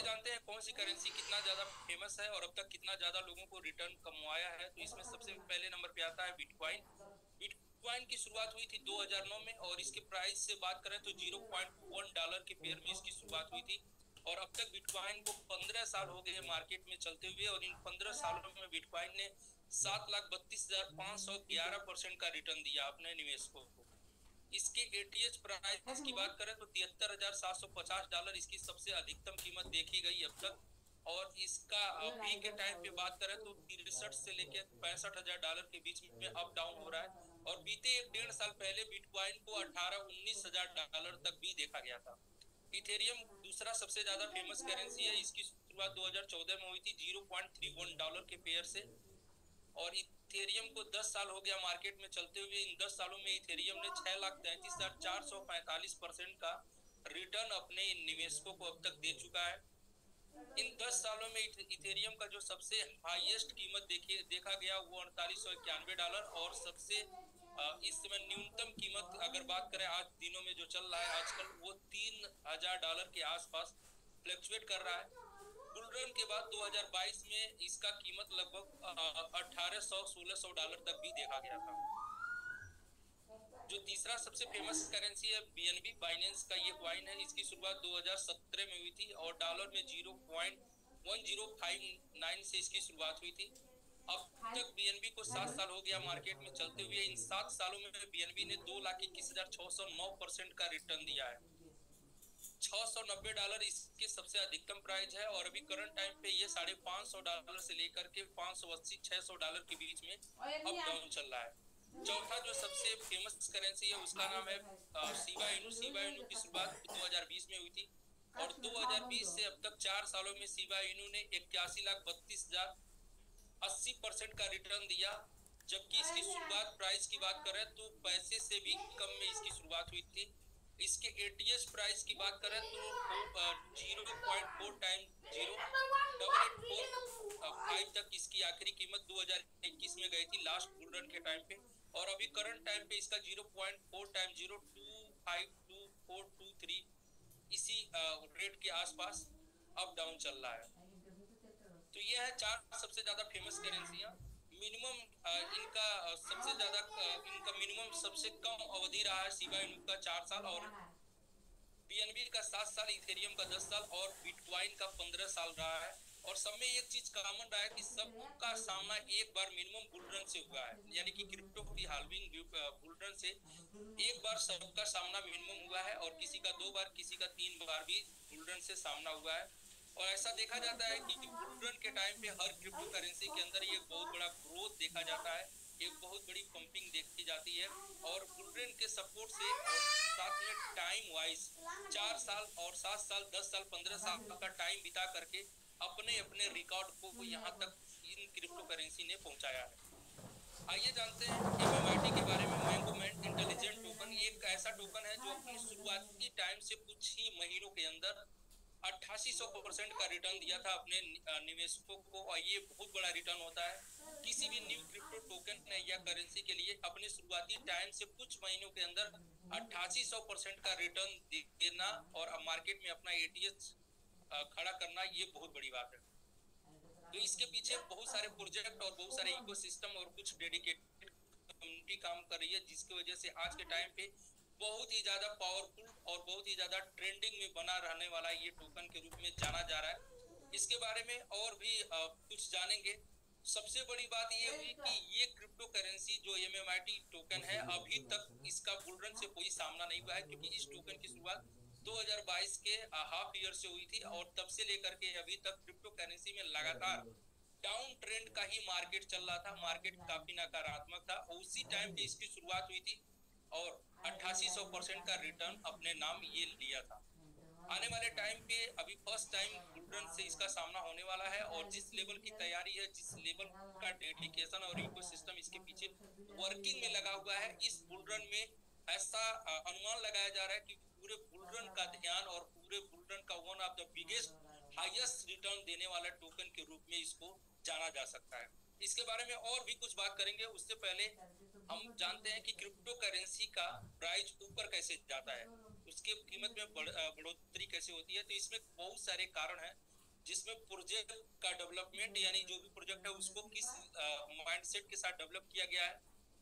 आइए जानते हैं कौन सी करेंसी कितना ज्यादा फेमस है और अब तक कितना ज्यादा लोगों को रिटर्न कमवाया है। तो इसमें सबसे पहले नंबर पे आता है बिटकॉइन। बिटकॉइन की शुरुआत हुई थी 2009 में और इसके प्राइस से बात करें तो $0.1 के पेयर में इसकी शुरुआत हुई थी। और अब तक बिटकॉइन को 15 साल हो गए मार्केट में चलते हुए और इन 15 सालों में बिटकॉइन ने 7,32,511% का रिटर्न दिया अपने निवेशकों को। इसके एटीएच प्राइस की बात करें तो $73,750 इसकी सबसे अधिकतम कीमत देखी गई अब तक। और इसका अभी के टाइम पे बात करें तो 63 से लेकर $65,000 के बीच में अप डाउन हो रहा है। और बीते 1.5 साल पहले बिटकॉइन को 18-19 हजार तक भी देखा गया था। इथेरियम दूसरा सबसे ज्यादा फेमस करेंसी है। इसकी शुरुआत 2014 में हुई थी $0.31 के पेयर से। और इथेरियम को 10 साल हो गया मार्केट में चलते हुए। इन 10 सालों में इथेरियम ने 6,33,445% का रिटर्न अपने निवेशकों को अब तक दे चुका है। इन 10 सालों में इथेरियम का जो सबसे हाईएस्ट कीमत देखा गया वो $4891 और सबसे इस समय न्यूनतम कीमत अगर बात करें आज दिनों में जो चल रहा है आजकल वो $3000 के आसपास फ्लक्चुएट कर रहा है। बुलरन के बाद 2022 में इसका कीमत लगभग $1800-1600 तक भी देखा गया था। जो तीसरा सबसे फेमस करेंसी है बीएनबी बाइनेंस का ये कॉइन है। इसकी शुरुआत 2017 में हुई थी और डॉलर में 0.1059 से इसकी शुरुआत हुई थी। अब तक बीएनबी को 7 साल हो गया मार्केट में चलते हुए। इन 7 सालों में बीएनबी ने 2,21,609% का रिटर्न दिया है। $690 इसकी सबसे अधिकतम प्राइस है और अभी करंट टाइम पे ये $550 से लेकर के $580-600 के बीच में अप डाउन चल रहा है। चौथा जो सबसे फेमस करेंसी है उसका नाम है शिबा इनू। शिबा इनू की शुरुआत 2020 में हुई थी और 2020 से अब तक 4 सालों में शिबा इनू ने 81,32,000 80% का रिटर्न दिया। जबकि इसकी शुरुआत प्राइस की बात करें तो पैसे से भी कम में इसकी शुरुआत हुई थी। इसके एटीएस प्राइस की बात करें तो 0.4 टाइम 0.845 तक इसकी आखिरी कीमत 2021 में गई थी लास्ट बुल रन के टाइम पे। और अभी करंट टाइम पे इसका 0.4 टाइम 0.252423 इसी रेट के आसपास अप डाउन चल रहा है। तो ये है 4 सबसे ज्यादा फेमस करेंसियां। मिनिमम इनका सबसे ज्यादा इनका मिनिमम सबसे कम अवधि रहा है शिबा इनू का 4 साल और बीएनबी का 7 साल, इथेरियम का 10 साल और बिटकॉइन का 15 साल रहा है। और सब में एक चीज कॉमन रहा है कि सबका सामना एक बार मिनिमम बुल रन से हुआ है। यानी कि क्रिप्टो की हाल्विंग बुल रन से एक बार सबका सामना मिनिमम हुआ है और किसी का 2 बार किसी का 3 बार भी बुल रन से सामना हुआ है। और ऐसा देखा जाता है कि बुल रन के टाइम पे हर क्रिप्टो करेंसी के अंदर एक बहुत बड़ा ग्रोथ देखा जाता है, एक बहुत बड़ी पंपिंग देखी जाती है। और बुल रन के सपोर्ट से और साथ में टाइम वाइज 4 साल और 7 साल 10 साल 15 साल का टाइम बिता करके अपने अपने रिकॉर्ड को यहाँ तक इन क्रिप्टो करेंसी ने पहुंचाया है। आइए जानते हैं एमएमआईटी के बारे में। मैंगोमेंट इंटेलिजेंट टोकन ये एक ऐसा टोकन है जो अपनी शुरुआती टाइम से कुछ ही महीनों के अंदर 8800% का रिटर्न दिया था अपने निवेशकों को। और ये बहुत बड़ा रिटर्न होता है किसी भी न्यू क्रिप्टो टोकन या करेंसी के लिए। अपने शुरुआती टाइम से कुछ महीनों के अंदर 8800% का रिटर्न देना और मार्केट में अपना एटीएस खड़ा करना ये बहुत बड़ी बात है। तो इसके पीछे बहुत सारे प्रोजेक्ट और बहुत सारे इकोसिस्टम और कुछ डेडिकेटेड कम्युनिटी काम कर रही है, जिसकी वजह से आज के टाइम पे बहुत ही ज्यादा पावरफुल और बहुत ही ज्यादा ट्रेंडिंग में बना रहने वाला ये टोकन के रूप में जाना जा रहा है। इसके बारे में और भी कुछ जानेंगे। सबसे बड़ी बात ये हुई कि ये क्रिप्टो करेंसी जो एमएमआईटी टोकन है अभी तक इसका बुल रन से कोई सामना नहीं हुआ है, क्योंकि इस टोकन की शुरुआत 2022 के हाफ ईयर से हुई थी और तब से लेकर के अभी तक क्रिप्टो करेंसी में लगातार डाउन ट्रेंड का ही मार्केट चल रहा था। मार्केट काफी नकारात्मक था और उसी टाइम पे इसकी शुरुआत हुई थी और 8800% का रिटर्न अपने नाम ये लिया था। आने वाले टाइम पे अभी फर्स्ट टाइम बुल रन से इसका सामना होने वाला है और जिस लेवल की तैयारी है, जिस लेवल का डेडिकेशन और इकोसिस्टम इसके पीछे वर्किंग में लगा हुआ है, इस बुल रन में ऐसा अनुमान लगाया जा रहा है कि पूरे बुल रन का ध्यान और पूरे बुल रन का one of the biggest highest return देने वाला टोकन के रूप में इसको जाना जा सकता है। इसके बारे में और भी कुछ बात करेंगे। उससे पहले हम जानते हैं कि क्रिप्टो करेंसी का प्राइस ऊपर कैसे जाता है। उसके कीमत में बढ़ोतरी कैसे होती है। तो इसमें बहुत सारे कारण हैं, जिसमें प्रोजेक्ट का डेवलपमेंट, यानी जो भी प्रोजेक्ट है उसको किस माइंडसेट के साथ डेवलप किया गया है,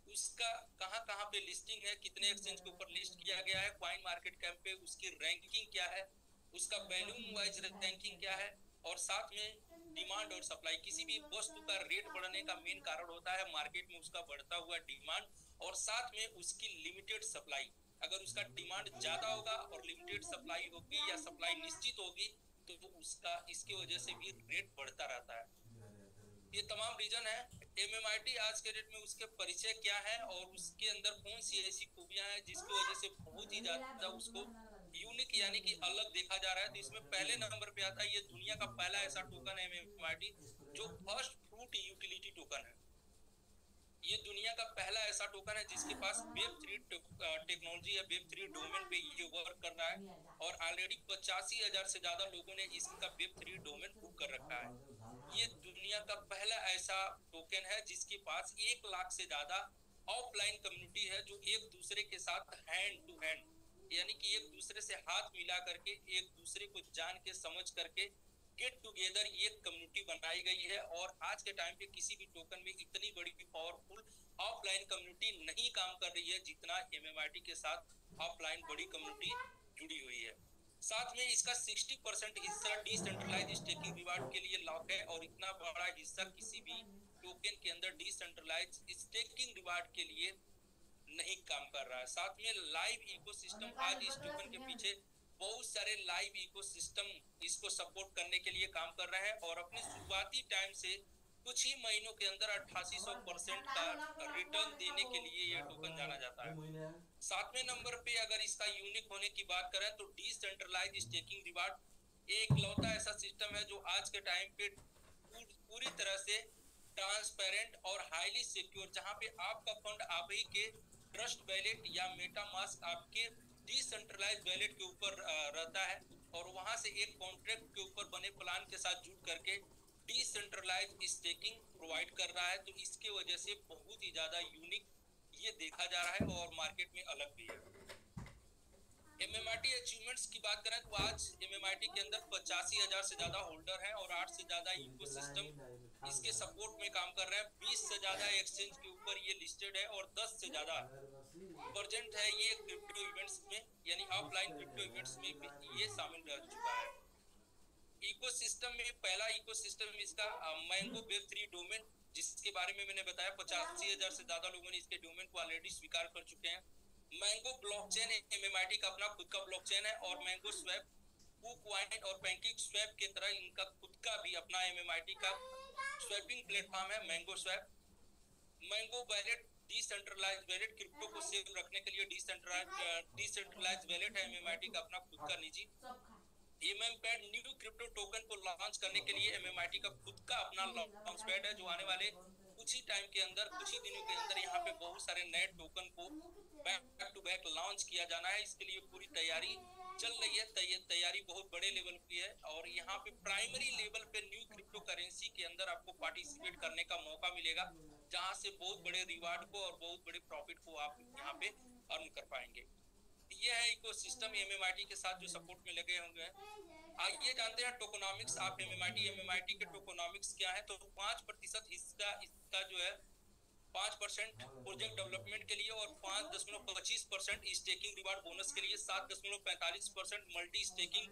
उसका कहाँ कहाँ पे लिस्टिंग है, कितने एक्सचेंज के ऊपर लिस्ट किया गया है, क्वाइन मार्केट कैप पे उसकी रैंकिंग क्या है, उसका वैल्यूम वाइज रैंकिंग क्या है, और साथ में डिमांड और सप्लाई। किसी भी वस्तु का रेट बढ़ने का मेन कारण होता है मार्केट में उसका बढ़ता हुआ डिमांड, और साथ में उसकी लिमिटेड सप्लाई। अगर उसका डिमांड ज्यादा होगा और लिमिटेड सप्लाई होगी या सप्लाई निश्चित होगी, तो उसका इसकी वजह से भी रेट बढ़ता रहता है। ये तमाम रीजन है। एमएमआईटी आज के डेट में उसके परिचय क्या है और उसके अंदर कौन सी ऐसी खूबियां हैं जिसकी वजह से बहुत ही ज्यादा उसको यूनिक यानी कि अलग देखा जा रहा है। तो इसमें पहले नंबर पे आता है, ये दुनिया का पहला ऐसा टोकन है एमएमआईटी जो फर्स्ट फ्रूट यूटिलिटी टोकन है। ये दुनिया का पहला ऐसा टोकन है जिसके पास वेब 3 टेक्नोलॉजी या वेब 3 डोमेन पे ये वर्क कर रहा है, और ऑलरेडी 85,000 से ज्यादा लोगों ने इसका वेब 3 डोमेन बुक कर रखा है। ये दुनिया का पहला ऐसा टोकन है जिसके पास 1 लाख से ज्यादा ऑफलाइन कम्युनिटी है, जो एक दूसरे के साथ हैंड टू हैंड, यानी कि एक दूसरे से हाथ मिला करके, एक दूसरे को जान के समझ करके गेट टुगेदर ये कम्युनिटी बनाई गई है। और आज के टाइम पे किसी भी टोकन में इतनी बड़ी पावरफुल ऑफलाइन कम्युनिटी नहीं काम कर रही है जितना एमएमआईटी के साथ ऑफलाइन बड़ी कम्युनिटी जुड़ी हुई है। साथ में इसका 60% हिस्सा डिसेंट्रलाइज स्टेकिंग रिवार्ड के लिए लॉक है, और इतना बड़ा हिस्सा किसी भी टोकन के अंदर डिसेंट्रलाइज स्टेकिंग रिवार्ड के लिए नहीं काम कर रहा है। साथ में लाइव इकोसिस्टम, आज इस टोकन के पीछे बहुत सारे लाइव इकोसिस्टम इसको सपोर्ट करने के लिए काम कर रहे हैं, और अपने शुरुआती टाइम से कुछ ही महीनों के अंदर 8800% का रिटर्न देने के लिए यह टोकन जाना जाता है। सातवें नंबर पे अगर इसका यूनिक होने की बात करें तो डिसेंट्रलाइज स्टेकिंग रिवार्ड एक लौता ऐसा सिस्टम है जो आज के टाइम पे पूरी तरह से ट्रांसपेरेंट और हाईली सिक्योर, जहां पे आपका फंड आप ही के ट्रस्ट वैलेट या मेटामास्क आपके डिसेंट्रलाइज वैलेट के ऊपर रहता है, और वहां से एक कॉन्ट्रैक्ट के ऊपर बने प्लान के साथ जुड़ करके डिसेंट्रलाइज स्टेकिंग प्रोवाइड कर रहा है। तो इसके वजह से बहुत ही ज्यादा यूनिक ये देखा जा रहा है और मार्केट में अलग भी है। एमएमआईटी अचीवमेंट्स की बात करें तो आज एमएमआईटी के अंदर 85,000 से ज्यादा होल्डर हैं, और 8 से ज्यादा इकोसिस्टम इसके सपोर्ट में काम कर रहे हैं। 20 से ज्यादा एक्सचेंज के ऊपर ये लिस्टेड है, और 10 से ज्यादा प्रेजेंट है ये क्रिप्टो इवेंट्स में, यानी ऑफलाइन क्रिप्टो इवेंट्स में भी ये शामिल रह चुका है। इकोसिस्टम में पहला इकोसिस्टम इसका मैंगो वेब 3 डोमेन, जिसके बारे में मैंने बताया 85,000 से ज्यादा लोगों ने इसके डोमेन को ऑलरेडी स्वीकार कर चुके हैं। मैंगो ब्लॉकचेन एमएमआईटी का अपना खुद का ब्लॉकचेन है, और मैंगो स्वैप, कुकवाइन और पैनकेक स्वैप की तरह इनका खुद का भी अपना एमएमआईटी का स्वैपिंग प्लेटफॉर्म है mango swap. Mango wallet decentralize wallet, crypto को सेव रखने के लिए डिसेंट्रलाइज वैलेट है एमएमआईटी का अपना खुद का निजी। एमएमपैड न्यू क्रिप्टो टोकन को लॉन्च करने के लिए एमएमआईटी का खुद का अपना लॉन्च पैड है, जो आने वाले कुछ ही टाइम के अंदर, कुछ ही दिनों के अंदर यहाँ पे बहुत सारे नए टोकन को बैक टू बैक लॉन्च किया जाना है। इसके लिए पूरी तैयारी चल रही है। तैयारी बहुत बड़े लेवल की है, और यहाँ पे प्राइमरी लेवल पे न्यू क्रिप्टो करेंसी के अंदर आपको पार्टिसिपेट करने का मौका मिलेगा, जहाँ से बहुत बड़े रिवार्ड को और बहुत बड़े प्रॉफिट को आप यहाँ पे अर्न कर पाएंगे। ये है इकोसिस्टम एमएमआईटी के साथ जो सपोर्ट में लगे होंगे। आइए जानते हैं टोकोनॉमिक्स ऑफ एमएमआईटी के टोकोनॉमिक्स क्या है। तो 5% हिस्सा इसका जो है 5% प्रोजेक्ट डेवलपमेंट के लिए, और 5.25% स्टेकिंग रिवार्ड बोनस के लिए, 7.45% मल्टी स्टेकिंग,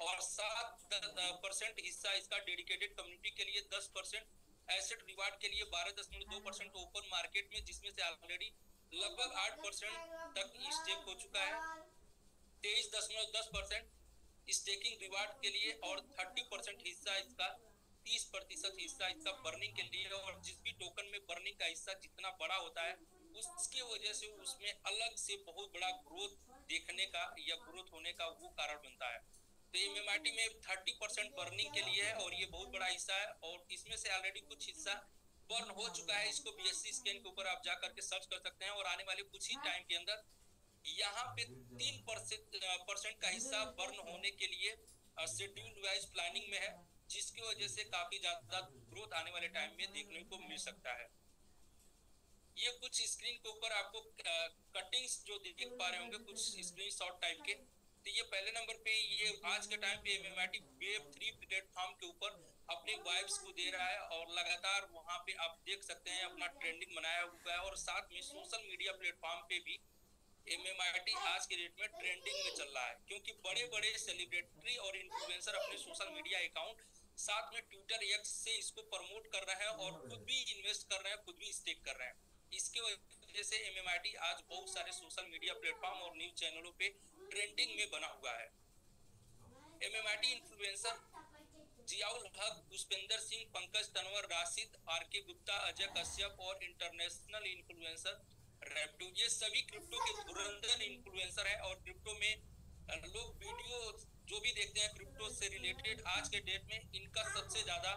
और 7% हिस्सा इसका डेडिकेटेड कम्युनिटी के लिए, 10% एसेट रिवार्ड के लिए, 12.2% ओपन मार्केट में, जिसमें से ऑलरेडी लगभग 8% तक स्टेक हो चुका है, 23.10% स्टेकिंग रिवार्ड के लिए, और 30% हिस्सा इसका 30% हिस्सा इसका बर्निंग के लिए। और जिस भी टोकन में बर्निंग का हिस्सा जितना बड़ा होता है, उसकी वजह से उसमें अलग से बहुत बड़ा ग्रोथ देखने का या ग्रोथ होने का वो कारण बनता है। तो एमएमआईटी में 30% बर्निंग के लिए है, और ये बहुत बड़ा हिस्सा है, और इसमें से ऑलरेडी कुछ हिस्सा बर्न हो चुका है। इसको बीएससी स्कैन के ऊपर आप जा करके सर्च कर सकते हैं, और आने वाले कुछ ही टाइम के अंदर यहाँ पे 3% का हिस्सा बर्न होने के लिए शेड्यूल्ड वाइज प्लानिंग में है, जिसकी वजह से काफी ज्यादा ग्रोथ आने वाले टाइम में देखने को मिल सकता है। ये कुछ स्क्रीन के ऊपर आपको कटिंग्स जो देख पा रहे होंगे, कुछ स्क्रीनशॉट टाइप के, तो ये पहले नंबर पे ये आज के टाइम पे एमएमआईटी वेब 3 प्लेटफॉर्म के ऊपर अपने वाइब्स को दे रहा है और लगातार वहां पे आप देख सकते हैं अपना ट्रेंडिंग बनाया हुआ है। और साथ में सोशल मीडिया प्लेटफॉर्म पे भी एमएमआईटी आज के डेट में ट्रेंडिंग में चल रहा है, क्योंकि बड़े बड़े सेलिब्रिटी और इन्फ्लुएंसर अपने सोशल मीडिया अकाउंट साथ में ट्विटर एक्स से इसको प्रमोट कर रहे हैं और खुद भी इन्वेस्ट कर रहे हैं, खुद भी स्टेक कर रहे हैं। इसके वजह से एमएमआईटी आज बहुत सारे सोशल मीडिया प्लेटफॉर्म और न्यूज चैनलों पे ट्रेंडिंग में बना हुआ है। एमएमआईटी इन्फ्लुएंसर जियाउल हक, पुष्पेंद्र सिंह, पंकज तंवर, राशिद, आर.के. गुप्ता, अजय कश्यप और इंटरनेशनल इन्फ्लुएंसर रैप्टो, ये सभी क्रिप्टो के धुरंधर इन्फ्लुएंसर है। और क्रिप्टो में लोग वीडियो जो भी देखते हैं क्रिप्टो से रिलेटेड, आज के डेट में इनका सबसे ज्यादा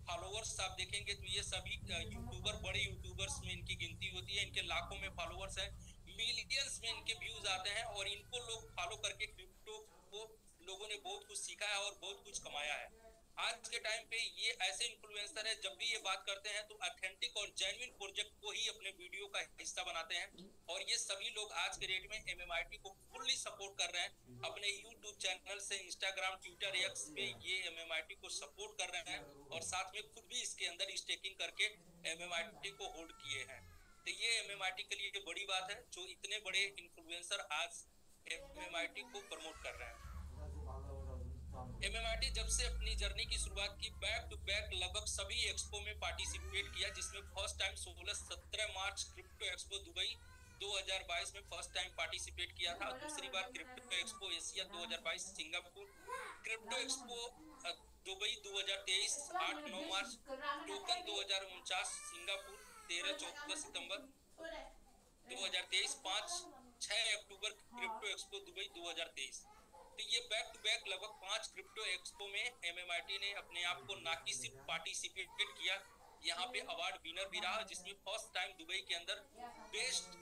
फॉलोअर्स आप देखेंगे तो ये सभी यूट्यूबर, बड़े यूट्यूबर्स में इनकी गिनती होती है। इनके लाखों में फॉलोअर्स हैं, मिलियंस में इनके व्यूज आते हैं और इनको लोग फॉलो करके क्रिप्टो को लोगों ने बहुत कुछ सीखा है और बहुत कुछ कमाया है। आज के टाइम पे ये ऐसे इन्फ्लुएंसर है, जब भी ये बात करते हैं तो ऑथेंटिक और जेन्युइन प्रोजेक्ट को ही अपने वीडियो का हिस्सा बनाते हैं। और ये सभी लोग आज के डेट में एमएमआईटी को फुल्ली सपोर्ट कर रहे हैं। अपने यूट्यूब चैनल से, इंस्टाग्राम, ट्विटर, एक्स पे ये एमएमआईटी को सपोर्ट कर रहे हैं और साथ में खुद भी इसके अंदर स्टेकिंग करके एमएमआईटी को होल्ड किए हैं। तो ये एमएमआईटी के लिए बड़ी बात है, जो इतने बड़े इन्फ्लुएंसर आज एमएमआईटी को प्रमोट कर रहे हैं। एमएमआईटी जब से अपनी जर्नी की शुरुआत की, बैक टू बैक लगभग सभी एक्सपो में पार्टिसिपेट किया, जिसमें फर्स्ट टाइम 16-17 मार्च क्रिप्टो एक्सपो दुबई 2022 में फर्स्ट टाइम पार्टिसिपेट किया था। दूसरी बार crypto expo Asia 2022 Singapore, crypto expo Dubai 2023 8-9 मार्च, टोकन 2049 सिंगापुर 13-14 सितंबर 2023, 5-6 अक्टूबर क्रिप्टो एक्सपो दुबई 2023। तो ये बैक टू बैक लगभग 5 क्रिप्टो एक्सपो में एमएमआईटी ने अपने आप को ना कि सिर्फ पार्टिसिपेट किया, यहाँ पे अवार्ड विनर भी रहा, जिसमें फर्स्ट टाइम दुबई के अंदर बेस्ट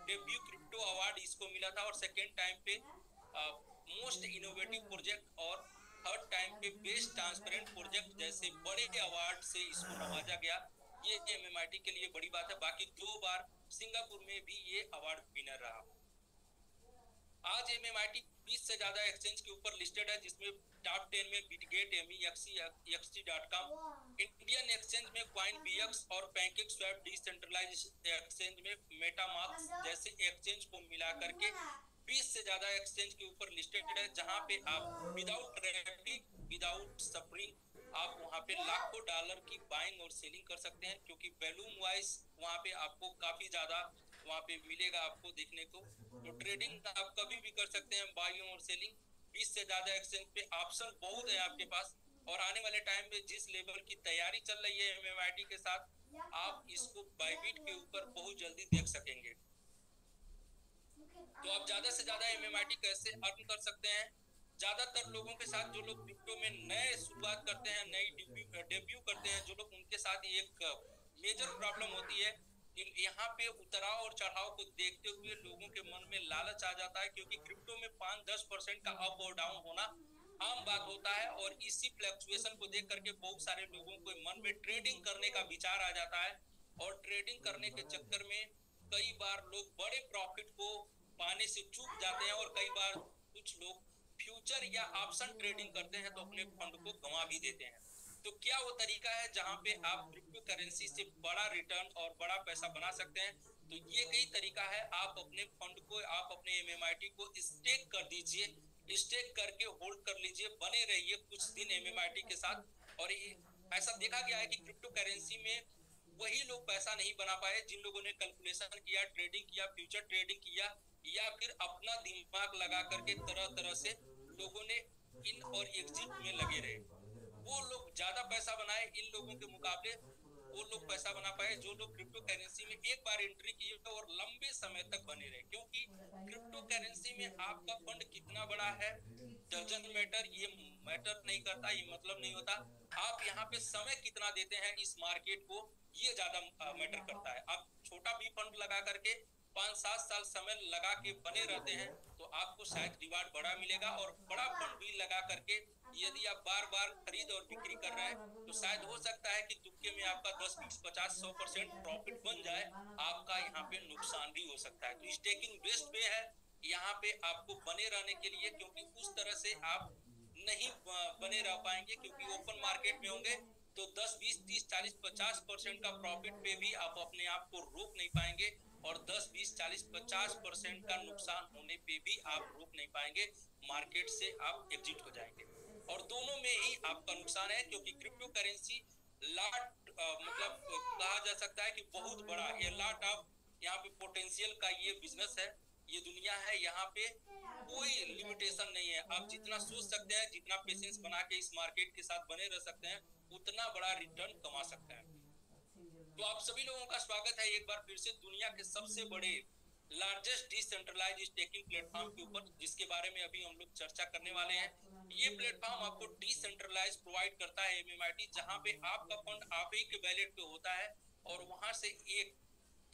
डेब्यू क्रिप्टो अवार्ड इसको मिला था और सेकेंड टाइम पे मोस्ट इनोवेटिव प्रोजेक्ट और थर्ड टाइम पे बेस्ट ट्रांसपेरेंट प्रोजेक्ट जैसे बड़े अवार्ड से इसको नवाजा गया। ये एमएमआईटी के लिए बड़ी बात है। बाकी 2 बार सिंगापुर में भी ये अवार्ड विनर रहा। आज एमएमआईटी 20 से ज्यादा एक्सचेंज के ऊपर लिस्टेड है, जिसमें टॉप 10 में Bitget, MEXC, XT.com, Indian exchange में CoinBX और PancakeSwap, डिसेंट्रलाइज्ड एक्सचेंज में मेटामास्क जैसे एक्सचेंज को मिला करके 20 से ज्यादा एक्सचेंज के ऊपर लिस्टेड है, जहां पे आप विदाउट ट्रैफिक, विदाउट सफरिंग आप वहां पे लाखों डॉलर की बाइंग और सेलिंग कर सकते हैं, क्योंकि वैल्यूम वाइज वहां पे आपको काफी ज्यादा वहां पे मिलेगा आपको देखने को। तो ट्रेडिंग आप कभी भी कर सकते हैं, बाइंग और सेलिंग। 20 से ज्यादा एक्सचेंज पे ऑप्शन बहुत है आपके पास और आने वाले टाइम में जिस लेवल की तैयारी चल रही है एमएमआईटी के साथ, आप इसको बाइबिट के ऊपर बहुत जल्दी देख सकेंगे। तो आप ज्यादा से ज्यादा एमएमआईटी कैसे अर्न कर सकते हैं? ज्यादातर लोगों के साथ जो लोग क्रिप्टो में नए शुरुआत करते हैं, नई डेब्यू करते हैं, जो लोग, उनके साथ एक मेजर प्रॉब्लम होती है। यहाँ पे उतराव और चढ़ाव को देखते हुए लोगों के मन में लालच आ जाता है, क्योंकि क्रिप्टो में 5-10% का अप और डाउन होना आम बात होता है। और इसी फ्लक्चुएशन को देख करके बहुत सारे लोगों को मन में ट्रेडिंग करने का विचार आ जाता है और ट्रेडिंग करने के चक्कर में कई बार लोग बड़े प्रॉफिट को पाने से चूक जाते हैं और कई बार कुछ लोग फ्यूचर या ऑप्शन ट्रेडिंग करते हैं तो अपने फंड को गंवा भी देते हैं। तो क्या वो तरीका है जहां पे आप क्रिप्टो करेंसी से बड़ा रिटर्न और बड़ा पैसा बना सकते हैं? तो ये कई तरीका है। आप अपने फंड को, आप अपने एमएमआईटी को स्टेक कर दीजिए, स्टेक करके होल्ड कर लीजिए, बने रहिए कुछ दिन एमएमआईटी के साथ। और ऐसा देखा गया है कि क्रिप्टो करेंसी में वही लोग पैसा नहीं बना पाए जिन लोगों ने कैलकुलेशन किया, ट्रेडिंग किया, फ्यूचर ट्रेडिंग किया, या फिर अपना दिमाग लगा करके तरह तरह से लोगों ने इन और एग्जिट में लगे रहे। वो लोग ज्यादा पैसा बनाए, इन लोगों के मुकाबले वो लोग पैसा बना पाए जो लोग क्रिप्टो करेंसी में एक बार एंट्री किए और लंबे समय तक बने रहे। क्योंकि क्रिप्टो करेंसी में आपका फंड कितना बड़ा है डजंट मैटर, ये मैटर नहीं करता, ये मतलब नहीं होता। आप यहाँ पे समय कितना देते हैं इस मार्केट को, ये ज्यादा मैटर करता है। आप छोटा भी फंड लगा करके 5-7 साल समय लगा के बने रहते हैं तो आपको शायद रिवार्ड बड़ा मिलेगा। और बड़ा फंड भी लगा करके यदि आप बार बार खरीद और बिक्री कर रहे हैं तो शायद हो सकता है कि तुक्के में आपका 10-20-50-100% प्रॉफिट बन जाए, आपका यहाँ पे नुकसान भी हो सकता है। तो स्टेकिंग बेस्ट वे है, यहाँ पे आपको बने रहने के लिए, क्योंकि उस तरह से आप नहीं बने रह पाएंगे, क्योंकि ओपन मार्केट में होंगे तो 10, 20, 30, 40, 50% का प्रॉफिट पे भी आप अपने आप को रोक नहीं पाएंगे, और 10, 20, 40, 50% का नुकसान होने पे भी आप रोक नहीं पाएंगे, मार्केट से आप एग्जिट हो जाएंगे। और दोनों में ही आपका नुकसान है, क्योंकि क्रिप्टो करेंसी लाट मतलब कहा जा सकता है कि बहुत बड़ा ये लाट ऑफ यहाँ पे पोटेंशियल का ये बिजनेस है, ये दुनिया है, यहाँ पे कोई लिमिटेशन नहीं है। आप जितना सोच सकते हैं, जितना पेशेंस बना के इस मार्केट के साथ बने रह सकते हैं, उतना बड़ा रिटर्न कमा सकते हैं। तो आप सभी लोगों का स्वागत है एक बार फिर से दुनिया के सबसे बड़े लार्जेस्ट डिसेंट्रलाइज स्टेकिंग प्लेटफॉर्म के ऊपर, जिसके बारे में अभी हम लोग चर्चा करने वाले हैं। ये प्लेटफॉर्म आपको डिसेंट्रलाइज प्रोवाइड करता है एमएमआईटी, जहां पे आपका फंड आप ही के वैलेट पे होता है, और वहां से एक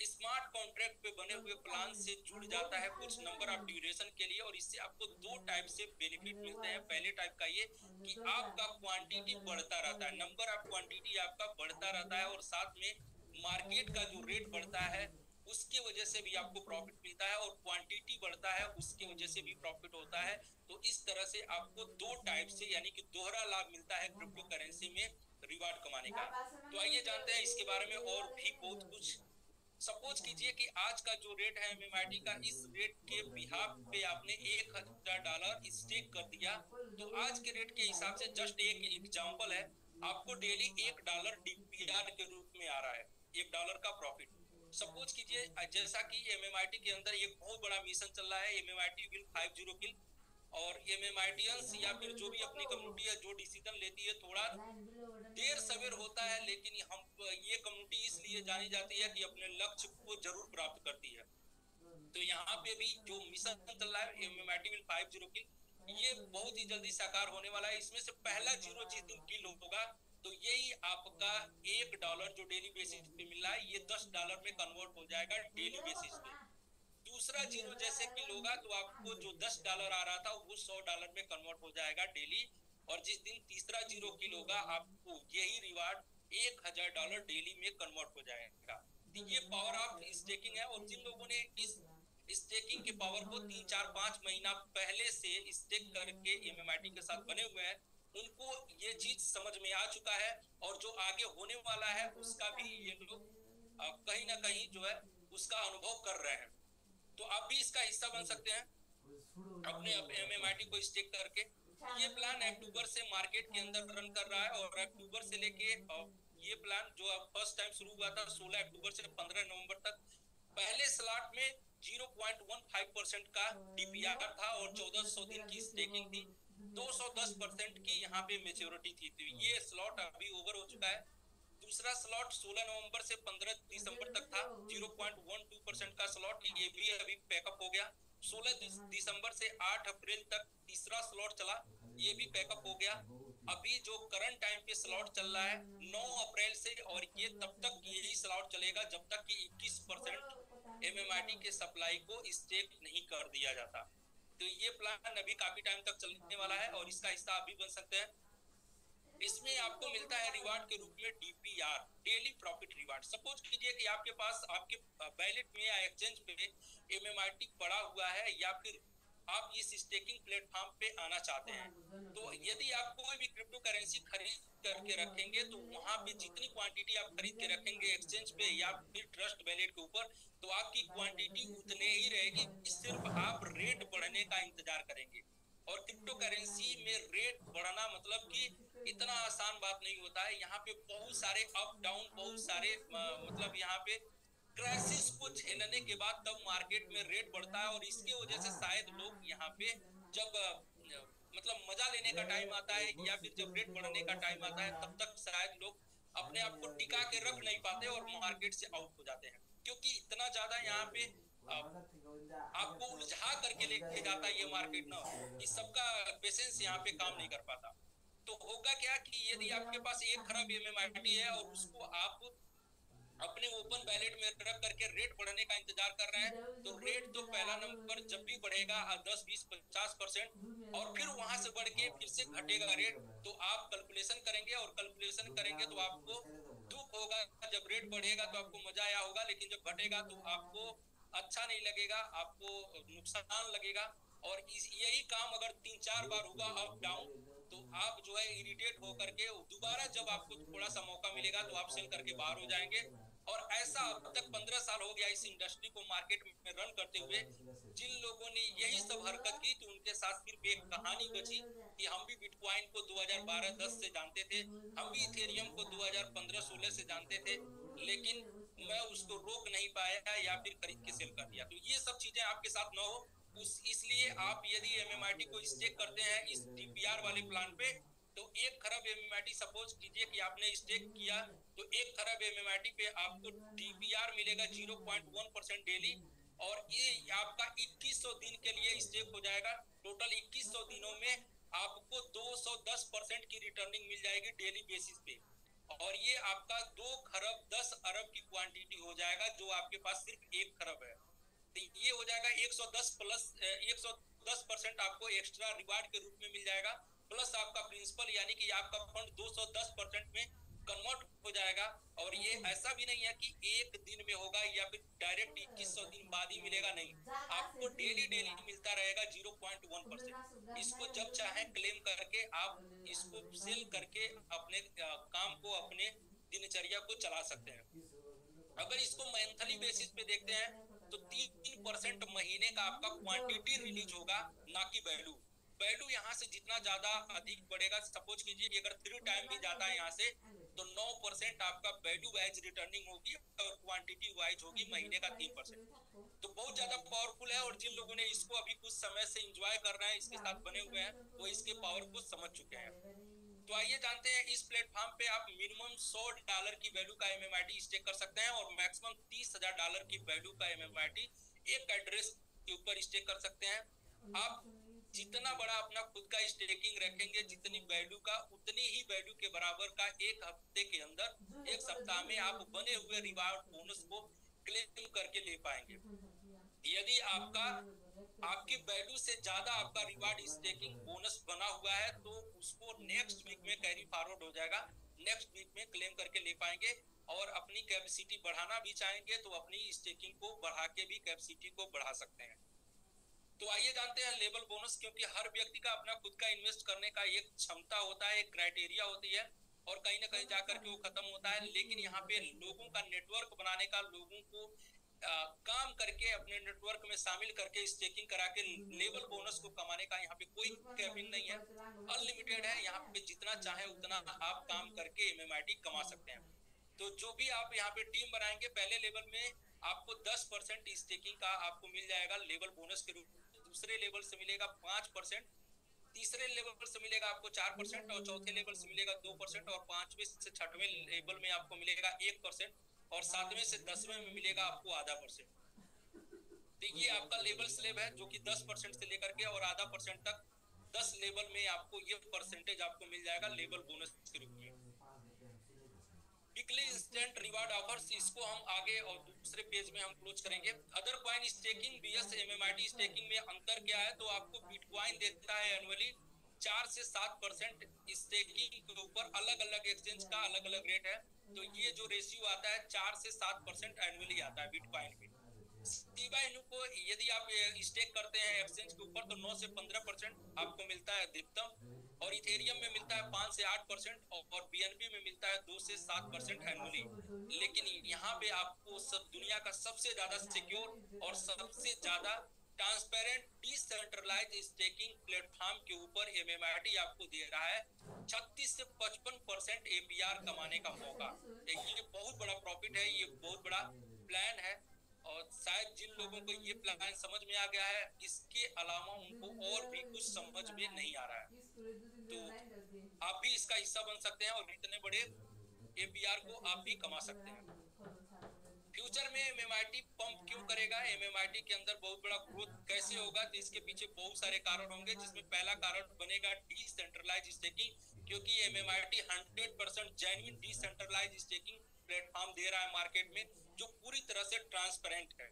स्मार्ट कॉन्ट्रैक्ट पे बने हुए प्लान से जुड़ जाता है कुछ नंबर ऑफ ड्यूरेशन के लिए, और इससे आपको दो टाइप से बेनिफिट मिलते हैं। पहले टाइप का ये कि आपका क्वांटिटी बढ़ता रहता है, नंबर ऑफ क्वांटिटी आपका बढ़ता रहता है, और साथ में मार्केट का जो रेट बढ़ता है उसकी वजह से भी आपको प्रॉफिट मिलता है, और क्वांटिटी बढ़ता है उसकी वजह से भी प्रॉफिट होता है। तो इस तरह से आपको दो टाइप से यानी कि दोहरा लाभ मिलता है क्रिप्टो करेंसी में रिवार्ड कमाने का। तो आइए जानते हैं इसके बारे में और भी बहुत कुछ। सपोज कीजिए कि आज का जो रेट है एमएमआईटी का, इस रेट के बिहाफ पे आपने $1000 स्टेक कर दिया, तो आज के रेट के हिसाब से जस्ट एक एग्जांपल है, आपको डेली $1 डीपीआर के रूप में आ रहा है, $1 का प्रॉफिट। सपोज कीजिए जैसा कि एमएमआईटी के अंदर एक बहुत बड़ा मिशन चल रहा है, एमएमआईटी विल 50 किल, और एमएमआईटियंस या फिर जो भी अपनी कम्युनिटी है जो डिसीजन लेती है थोड़ा देर सवेर होता है, लेकिन हम ये कम्युनिटी इसलिए जानी जाती है कि अपने लक्ष्य को जरूर प्राप्त करती है। तो यहाँ पे भी जो मिशन चल रहा है एमएमआईटी विल 50 किल, ये बहुत ही जल्दी साकार होने वाला है। इसमें से पहला जीरो जिस दिन किल होगा तो यही आपका $1 जो डेली बेसिस पे मिल रहा है, ये $10 में कन्वर्ट हो जाएगा डेली बेसिस पे। दूसरा जीरो जैसे किल होगा तो आपको जो $10 आ रहा था वो $100 में कन्वर्ट हो जाएगा डेली, और जिस दिन तीसरा जीरो किल होगा आपको यही रिवार्ड $1000 डेली में कन्वर्ट हो जाएगा। तो ये पावर ऑफ स्टेकिंग है, और जिन लोगों ने इस स्टेकिंग के पावर को 3, 4, 5 महीना पहले से स्टेक करके एमएमआईटी के साथ बने हुए हैं, उनको ये चीज समझ में आ चुका है, और जो आगे होने वाला है उसका भी ये लोग कहीं ना कहीं जो है उसका अनुभव कर रहे हैं। तो आप भी इसका हिस्सा बन सकते हैं अपने एमएमआईटी को स्टेक करके। ये प्लान अक्टूबर से मार्केट के अंदर रन कर रहा है, और अक्टूबर से लेके ये प्लान जो फर्स्ट टाइम शुरू हुआ था 16 अक्टूबर से 15 नवंबर तक, पहले स्लॉट में 0.15% का डीपीआर था, और 1400 दिन की स्टेकिंग थी, 210% की यहाँ पे मेच्योरिटी थी। तो ये स्लॉट अभी ओवर हो चुका है। दूसरा स्लॉट 16 नवंबर से 15 दिसंबर तक था, 0.12% का स्लॉट, ये भी अभी पैकअप हो गया। 16 दिसंबर से 8 अप्रैल तक तीसरा स्लॉट चला, ये भी पैकअप हो गया। अभी जो करंट टाइम पे स्लॉट चल रहा है 9 अप्रैल से, और ये तब तक यही स्लॉट चलेगा जब तक कि 21% एमएमआईटी के सप्लाई को स्टेक नहीं कर दिया जाता। तो ये प्लान अभी काफी टाइम तक चलने वाला है, और इसका हिस्सा आप भी बन सकते हैं। इसमें आपको मिलता है रिवार्ड के रूप में DPR, daily profit reward. Suppose कीजिए कि आपके पास आपके वैलेट में या एक्सचेंज पे एमएमआईटी पड़ा हुआ है, या फिर आप इस स्टेकिंग प्लेटफॉर्म पे आना चाहते हैं, तो यदि आप कोई भी क्रिप्टो करेंसी खरीद करके रखेंगे, तो वहां पे जितनी क्वांटिटी आप खरीद के रखेंगे एक्सचेंज पे या फिर ट्रस्ट वैलेट के ऊपर, तो आपकी क्वांटिटी उतने ही रहेगी, सिर्फ आप रेट बढ़ने का इंतजार करेंगे। और क्रिप्टो करेंसी में रेट बढ़ना मतलब कि इतना आसान बात नहीं होता है। यहाँ पे बहुत सारे अप डाउन, बहुत सारे मतलब यहाँ पे क्राइसिस को झेलने के बाद तब मार्केट में रेट बढ़ता है, और इसकी वजह से शायद लोग यहाँ पे जब मतलब मजा लेने का टाइम आता है, या फिर जब रेट बढ़ने का टाइम आता है, तब तक शायद लोग अपने आप को टिका के रख नहीं पाते और मार्केट से आउट हो जाते हैं, क्योंकि इतना ज्यादा यहाँ पे आपको उलझा करके लेके जाता है ये मार्केट ना, कि सबका पेशेंस यहाँ पे काम नहीं कर पाता। तो होगा क्या कि यदि आपके पास एक खराब एमएमआईटी है और उसको आप अपने ओपन बैलेट में रख करके रेट बढ़ने का इंतजार कर रहे हैं, तो रेट तो पहला नंबर जब भी बढ़ेगा 10, 20, 50%, और फिर वहां से बढ़ के फिर से घटेगा रेट, तो आप कैलकुलेशन करेंगे, और कैलकुलेशन करेंगे तो आपको दुख होगा। जब रेट बढ़ेगा तो आपको मजा आया होगा, लेकिन जब घटेगा तो आपको अच्छा नहीं लगेगा, आपको नुकसान लगेगा। और यही काम अगर 3-4 बार होगा अप डाउन, तो आप जो है इरिटेट होकर के दोबारा जब आपको थोड़ा सा मौका मिलेगा तो आप सेल करके बाहर हो जाएंगे। और ऐसा अब तक 15 साल हो गया इस इंडस्ट्री को मार्केट में रन करते हुए। जिन लोगों ने यही सब हरकत की तो उनके साथ सिर्फ एक कहानी बची कि हम भी बिटकॉइन को 2012-10 से जानते थे, हम भी इथेरियम को 2015-16 से जानते थे, लेकिन मैं उसको रोक नहीं पाया या फिर खरीद के सेल कर दिया। तो ये सब चीजें आपके साथ ना हो, उस इसलिए आप यदि एमएमआईटी को स्टेक करते हैं इस डीपीआर वाले प्लान पे, तो 1 खरब एमएमआईटी सपोज कीजिए कि आपने स्टेक किया, तो 1 खरब एमएमआईटी पे आपको डीपीआर मिलेगा 0.1% डेली। और ये आपका 2100 दिन के लिए स्टेक हो जाएगा। टोटल 2100 दिनों में आपको 210% की रिटर्निंग मिल जाएगी डेली बेसिस पे। और ये आपका 2 खरब 10 अरब की क्वांटिटी हो जाएगा, जो आपके पास सिर्फ 1 खरब है। तो ये हो जाएगा 110 प्लस 110% आपको एक्स्ट्रा रिवार्ड के रूप में मिल जाएगा, प्लस आपका प्रिंसिपल यानी कि आपका फंड 210% में कन्वर्ट हो जाएगा। और ये ऐसा भी नहीं है कि एक दिन में होगा या फिर डायरेक्ट 2100 दिन बाद ही मिलेगा, नहीं, आपको डेली डेली मिलता रहेगा 0.1%। इसको जब चाहे क्लेम करके आप इसको सेल करके अपने काम को, अपने दिनचर्या को चला सकते हैं। अगर इसको मंथली बेसिस पे देखते हैं तो 3% महीने का आपका क्वांटिटी रिलीज होगा, ना कि वैल्यू। वैल्यू यहाँ से जितना ज्यादा अधिक बढ़ेगा, सपोज कीजिए कि अगर 3 टाइम भी जाता है यहाँ से, तो 9% आपका वैल्यू वाइज रिटर्निंग होगी और क्वांटिटी वाइज होगी महीने का 3%। तो बहुत ज्यादा पावरफुल है। और जिन लोगों ने इसको अभी कुछ समय से एंजॉय कर रहे हैं, इसके साथ बने हुए हैं, वो इसके पावर को समझ चुके हैं। तो आइए जानते हैं, इस प्लेटफॉर्म पे आप मिनिमम $100 की वैल्यू का एमएमआईटी स्टेक कर सकते हैं और मैक्सिमम $30,000 की वैल्यू का एमएमआईटी एक एड्रेस के ऊपर स्टेक कर सकते हैं। आप जितना बड़ा अपना खुद का स्टेकिंग रखेंगे, जितनी वैल्यू का, उतनी ही वैल्यू के बराबर का एक हफ्ते के अंदर, एक सप्ताह में आप बने हुए रिवार्ड बोनस को क्लेम करके ले पाएंगे। यदि आपका आपकी वैल्यू से ज्यादा आपका रिवार्ड स्टेकिंग बोनस बना हुआ है, तो उसको नेक्स्ट वीक में कैरी फॉरवर्ड हो जाएगा, नेक्स्ट वीक में क्लेम करके ले पाएंगे। और अपनी कैपेसिटी बढ़ाना भी चाहेंगे तो अपनी स्टेकिंग को बढ़ा के भी कैपेसिटी को बढ़ा सकते हैं। तो आइए जानते हैं लेवल बोनस, क्योंकि हर व्यक्ति का अपना खुद का इन्वेस्ट करने का एक क्षमता होता है, एक क्राइटेरिया होती है, और कहीं ना कहीं जाकर के वो खत्म होता है। लेकिन यहाँ पे लोगों का नेटवर्क बनाने का, लोगों को काम करके अपने नेटवर्क में शामिल करके स्टेकिंग करा के लेवल बोनस को कमाने का यहाँ पे कोई कैपिंग नहीं है, अनलिमिटेड है। यहाँ पे जितना चाहे उतना आप काम करके एमएमआईटी कमा सकते हैं। तो जो भी आप यहाँ पे टीम बनाएंगे, पहले लेवल में आपको 10% स्टेकिंग का आपको मिल जाएगा लेवल बोनस के रूप में, दूसरे लेवल से मिलेगा 5%, तीसरे लेवल से मिलेगा आपको 4%, और चौथे लेवल से मिलेगा 2%, और 5वें से 6वें लेवल में आपको मिलेगा 1%, और 7वें से 10वें में मिलेगा आपको आधा परसेंट। तो ये आपका लेवल स्लेब है, जो कि 10% से लेकर के और आधा परसेंट तक 10 लेवल में आपको ये परसेंटेज आपको मिल जाएगा लेवल बोनस के रूप में। वीकली इंस्टेंट रिवार्ड ऑफर्स, इसको हम आगे और दूसरे पेज में हम क्लोज करेंगे। Other coin staking vs MMIT staking में अंतर क्या है, तो आपको बिटकॉइन देता है एनुअली 4 से 7% स्टेकिंग के ऊपर, अलग अलग एक्सचेंज का अलग अलग रेट है। तो ये जो रेशियो आता है 4 से 7% एनुअली आता है बिटकॉइन में। शिबा इनू को यदि आप स्टेक करते हैं एक्सचेंज के ऊपर, तो 9 से 15% आपको मिलता है अधिकतम, और इथेरियम में मिलता है 5 से 8%, और बीएनबी में मिलता है 2 से 7% एनुअली। लेकिन यहाँ पे आपको सब दुनिया का सबसे ज्यादा सिक्योर और सबसे ज्यादा ट्रांसपेरेंट डिसेंट्रलाइज स्टेकिंग प्लेटफॉर्म के ऊपर एमएमआईटी आपको दे रहा है 36 से 55% एपीआर कमाने का मौका। ये बहुत बड़ा प्रॉफिट है, ये बहुत बड़ा प्लान है। और शायद जिन लोगों को ये प्लान समझ में आ गया है, इसके अलावा उनको और भी कुछ समझ में नहीं आ रहा है। तो आप भी इसका हिस्सा बन सकते हैं और इतने बड़े एपीआर को आप भी कमा सकते हैं। फ्यूचर में एमएमआईटी पंप क्यों करेगा, एमएमआईटी के अंदर बहुत बड़ा ग्रोथ कैसे होगा, तो इसके पीछे बहुत सारे कारण होंगे, जिसमें पहला कारण बनेगा डिसेंट्रलाइज स्टेकिंग, क्योंकि MMIT 100% genuine decentralise staking platform दे रहा है मार्केट में, जो पूरी तरह से ट्रांसपेरेंट है।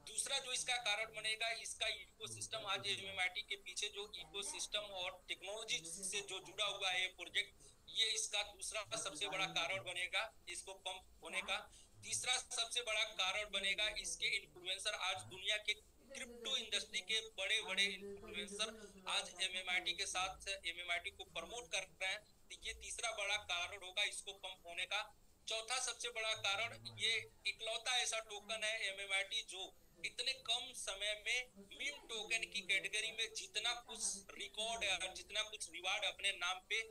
दूसरा जो इसका कारण बनेगा, इसका इकोसिस्टम, आज एमएमआईटी के पीछे जो इकोसिस्टम और टेक्नोलॉजी से जो जुड़ा हुआ है प्रोजेक्ट, ये इसका दूसरा सबसे बड़ा कारण बनेगा इसको पंप होने का। तीसरा सबसे बड़ा कारण बनेगा इसके इन्फ्लुएंसर। आज दुनिया के क्रिप्टो इंडस्ट्री के बड़े बड़े इन्फ्लुएंसर आज एमएमआईटी के साथ एमएमआईटी को प्रमोट कर रहे हैं, तो ये तीसरा बड़ा कारण होगा इसको पंप होने का। चौथा सबसे बड़ा कारण, ये इकलौता ऐसा टोकन है एमएमआईटी जो इतने कम समय में मीम टोकन की कैटेगरी में जितना कुछ रिकॉर्ड है, जितना कुछ रिवार्ड अपने नाम पे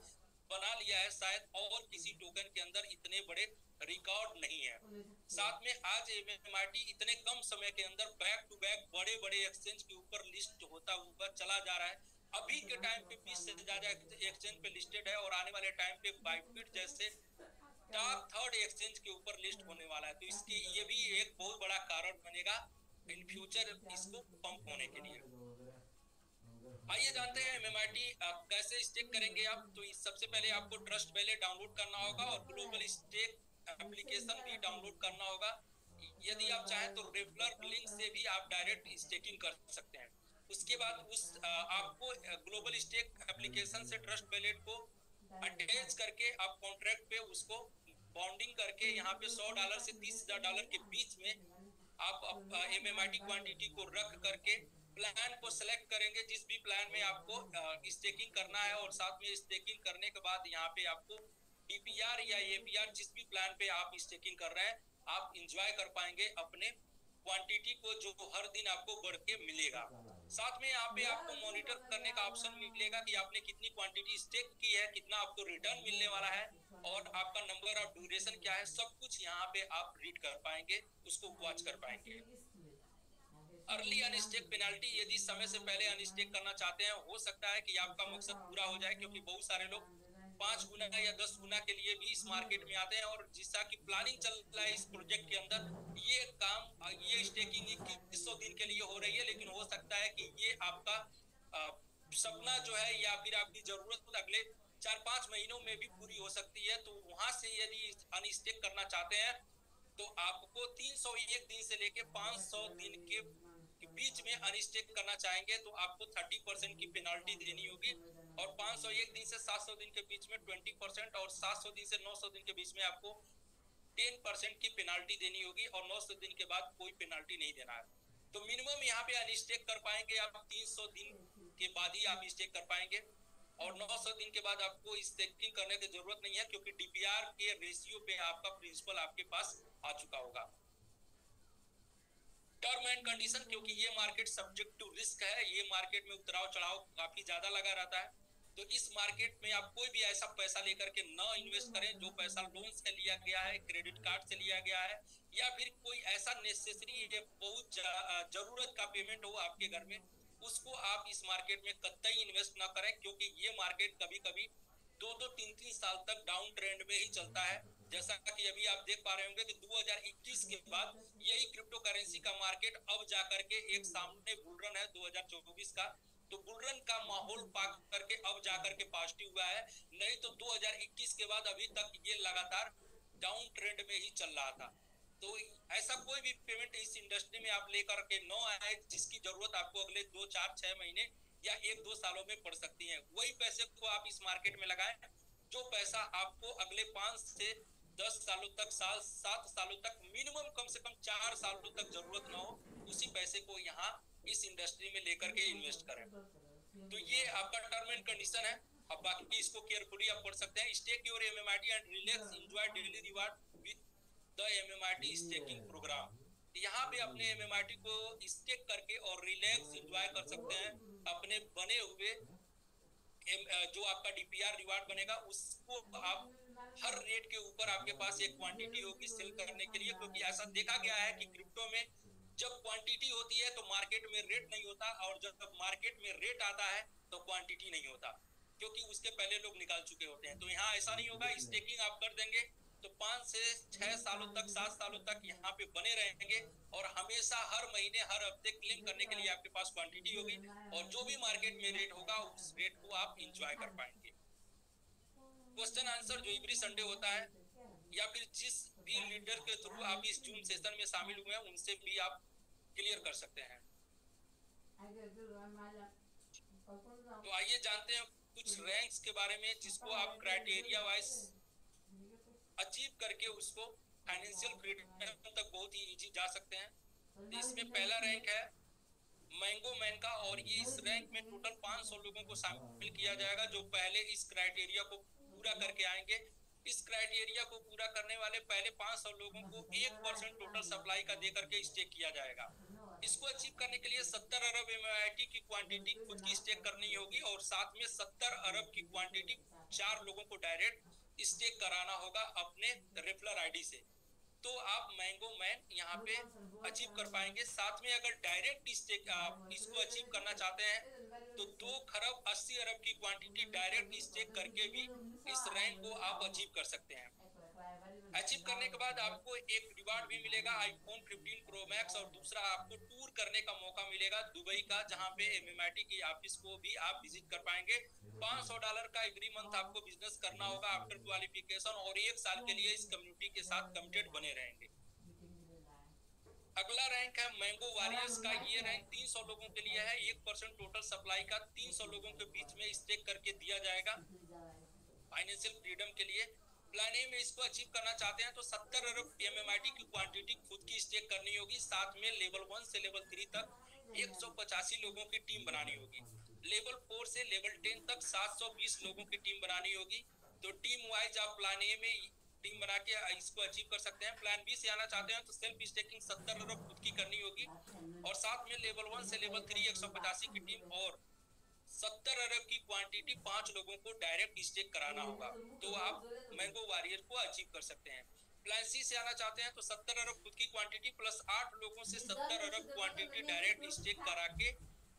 बना लिया है, शायद और किसी टोकन के अंदर इतने बड़े रिकॉर्ड नहीं है। साथ में आज एमएमआईटी इतने कम समय के अंदर बैक टू बैक बड़े बड़े एक्सचेंज के ऊपर लिस्ट होता हुआ चला जा रहा है। अभी के टाइम पे 20 से ज्यादा एक्सचेंज पे लिस्टेड है और आने वाले टाइम पे बाइबिट जैसे टॉप थर्ड एक्सचेंज के ऊपर लिस्ट होने वाला है। तो इसकी ये भी एक बहुत बड़ा कारण बनेगा इन फ्यूचर इसको पंप होने के लिए। आइए जानते हैं एमएमआईटी कैसे स्टेक करेंगे आप। तो सबसे पहले आपको ट्रस्ट वैलेट डाउनलोड करना होगा और ग्लोबल स्टेक एप्लीकेशन भी डाउनलोड करना होगा। यदि आप चाहें तो रेफरल लिंक से भी आप डायरेक्ट स्टेकिंग कर सकते हैं। उसके बाद आपको ग्लोबल स्टेक एप्लीकेशन से ट्रस्ट वैलेट को अटैच करके आप कॉन्ट्रैक्ट पे उसको बॉन्डिंग करके यहाँ पे $100 से $30,000 के बीच में आप एमएमआईटी क्वांटिटी को रख करके प्लान को सिलेक्ट करेंगे, जिस भी प्लान में आपको स्टेकिंग करना है। और साथ में स्टेकिंग करने के बाद यहाँ पे आपको डीपीआर या एपीआर, जिस भी प्लान पे आप स्टेकिंग कर रहे हैं, आप इंजॉय कर पाएंगे अपने क्वांटिटी को, जो हर दिन आपको बढ़ के मिलेगा। साथ में यहाँ पे आपको मॉनिटर करने का ऑप्शन मिलेगा कि आपने कितनी क्वांटिटी स्टेक की है, कितना आपको रिटर्न मिलने वाला है और आपका नंबर ऑफ ड्यूरेशन क्या है, सब कुछ यहाँ पे आप रीड कर पाएंगे, उसको वॉच कर पाएंगे। अर्ली अनस्टेक पेनाल्टी, यदि समय से पहले अनस्टेक करना चाहते हैं, हो सकता है कि आपका मकसद पूरा हो जाए, क्योंकि बहुत सारे लोग 5 गुना या 10 गुना के लिए भी इस मार्केट में आते हैं। और जिसका की प्लानिंग चल रहा है इस प्रोजेक्ट के अंदर, ये काम ये स्टेकिंग 2100 दिन के लिए हो रही है, लेकिन हो सकता है कि ये आपका सपना जो है या फिर आपकी जरूरत अगले 4-5 महीनों में भी पूरी हो सकती है। तो वहां से यदि अनस्टेक करना चाहते हैं तो आपको 301 दिन से लेके 500 दिन के बीच में अनस्टेक करना चाहेंगे तो आपको 30% की पेनाल्टी देनी होगी। और 501 दिन से 700 दिन के बीच में 20% और 700 दिन से 900 दिन के बीच में आपको 10% की पेनाल्टी देनी होगी। और 900 दिन के बाद कोई पेनाल्टी नहीं देना है। तो मिनिमम यहाँ पे अनस्टेक कर पाएंगे आप 300 दिन के बाद ही आप स्टेक कर पाएंगे। और 900 दिन के बाद आपको स्टेकिंग करने की जरूरत नहीं है, क्योंकि डीपीआर के रेशियो पे आपका प्रिंसिपल आपके पास आ चुका होगा। टर्म एंड कंडीशन, क्योंकि ये मार्केट सब्जेक्ट टू रिस्क है, ये मार्केट में उतराव चढ़ाव काफी ज्यादा लगा रहता है। तो इस मार्केट में आप कोई भी ऐसा पैसा लेकर के न इन्वेस्ट करें जो पैसा लोन से लिया गया है, क्रेडिट कार्ड से लिया गया है, या फिर कोई ऐसा नेसेसरी बहुत जरूरत का पेमेंट हो आपके घर में, उसको आप इस मार्केट में कतई इन्वेस्ट ना करें। क्योंकि ये मार्केट कभी कभी 2-3 साल तक डाउन ट्रेंड में ही चलता है। जैसा कि अभी आप देख पा रहे होंगे कि 2021 के बाद यही क्रिप्टो करेंसी का मार्केट अब जाकर के एक सामने बुलरन है 2024 का। तो बुलरन का माहौल पा करके अब जाकर के पॉजिटिव हुआ है, नहीं तो 2021 के बाद अभी तक ये लगातार डाउन ट्रेंड में ही चल रहा था। तो ऐसा कोई भी पेमेंट इस इंडस्ट्री में आप लेकर के न आए जिसकी जरूरत आपको अगले 2-4-6 महीने या 1-2 सालों में पड़ सकती है। वही पैसे को आप इस मार्केट में लगाएं जो पैसा आपको अगले 5 से 10 सालों तक, 7 सालों तक, मिनिमम कम से कम 4 सालों तक जरूरत ना हो, उसी पैसे को यहाँ इस इंडस्ट्री में लेकर के इन्वेस्ट करें। तो ये आपका टर्म एंड कंडीशन है। अब बाकी इसको केयरफुली आप पढ़ सकते हैं। Stake your MMIT and relax enjoy daily reward with the MMIT staking program. यहाँ पे अपने एमएमआईटी को स्टेक करके और रिलैक्स एंजॉय कर सकते हैं। अपने बने हुए जो आपका डीपीआर रिवार्ड बनेगा उसको आप हर रेट के ऊपर आपके पास एक क्वांटिटी होगी सेल करने के लिए। क्योंकि ऐसा देखा गया है कि क्रिप्टो में जब क्वांटिटी होती है तो मार्केट में रेट नहीं होता, और जब मार्केट में रेट आता है तो क्वांटिटी नहीं होता, क्योंकि उसके पहले लोग निकाल चुके होते हैं। तो यहाँ ऐसा नहीं होगा। स्टेकिंग आप कर देंगे तो 5 से 6 सालों तक, 7 सालों तक यहाँ पे बने रहेंगे और हमेशा हर महीने, हर हफ्ते क्लेम करने के लिए आपके पास क्वांटिटी होगी और जो भी मार्केट में रेट होगा उस रेट को आप इंजॉय कर पाएंगे। क्वेश्चन आंसर जो एवरी संडे होता है, या फिर जिस भी लीडर के थ्रू आप इस जूम सेशन में शामिल हुए हैं उनसे भी आप क्लियर कर सकते हैं। तो आइए जानते हैं कुछ रैंक्स के बारे में, जिसको आप क्राइटेरिया वाइज अचीव करके उसको फाइनेंशियल फ्रीडम तक बहुत ही इजी जा सकते हैं। तो इसमें पहला रैंक है मैंगो मैन का, और ये इस रैंक में टोटल 500 लोगों को शामिल किया जाएगा जो पहले इस क्राइटेरिया को पूरा करके आएंगे। इस क्राइटेरिया को पूरा करने वाले पहले 500 लोगों को 1% टोटल सप्लाई का देकर के स्टेक किया जाएगा। इसको अचीव करने के लिए 70 अरब एमआईटी की क्वांटिटी खुद की स्टेक करनी होगी, और साथ में 70 अरब की क्वांटिटी 4 लोगों को डायरेक्ट स्टेक कराना होगा अपने रेफलर आईडी से। तो आप मैंगो मैन यहाँ पे अचीव कर पाएंगे। साथ में अगर डायरेक्ट स्टेक आप इसको अचीव करना चाहते हैं तो 2 खरब 80 अरब की क्वांटिटी डायरेक्ट स्टेक करके भी इस रैंक को आप अचीव कर सकते हैं। अचीव करने के बाद आपको एक रिवार्ड भी मिलेगा आईफोन 15 प्रो मैक्स, और दूसरा आपको टूर करने का मौका मिलेगा दुबई का, जहां पे एमएमआईटी की ऑफिस को भी आप विजिट कर पाएंगे। $500 का एवरी मंथ आपको बिजनेस करना होगा आफ्टर क्वालिफिकेशन, और 1 साल के लिए इस कम्युनिटी के साथ कमिटेड बने रहेंगे। अगला रैंक है मैंगो वॉरियर्स का। ये रैंक 300 लोगों के लिए है। 1% टोटल सप्लाई का 300 लोगों के बीच में स्टेक करके दिया जाएगा फाइनेंशियल फ्रीडम के लिए। प्लान ए में इसको अचीव करना चाहते हैं तो 70 अरब एमएमआईटी की क्वांटिटी खुद की स्टेक करनी होगी। साथ में लेवल 1 से लेवल 3 तक 185 लोगों की टीम बनानी होगी। लेवल 4 से लेवल 10 तक 720 लोगों की टीम बनानी होगी। तो टीम वाइज आप प्लान ए में टीम बना के इसको अचीव कर सकते हैं। प्लान बी से आना चाहते हैं तो सेल्फ स्टेकिंग 70 अरब खुद की करनी होगी, और साथ में लेवल 1 से लेवल 3 185 की टीम और 70 अरब की क्वांटिटी 5 लोगों को डायरेक्ट स्टेक कराना होगा। तो आप मैंगो वॉरियर को अचीव कर सकते हैं। प्लान सी से आना चाहते हैं तो 70 अरब खुद की क्वांटिटी प्लस 8 लोगों से 70 अरब क्वांटिटी डायरेक्ट स्टेक करा के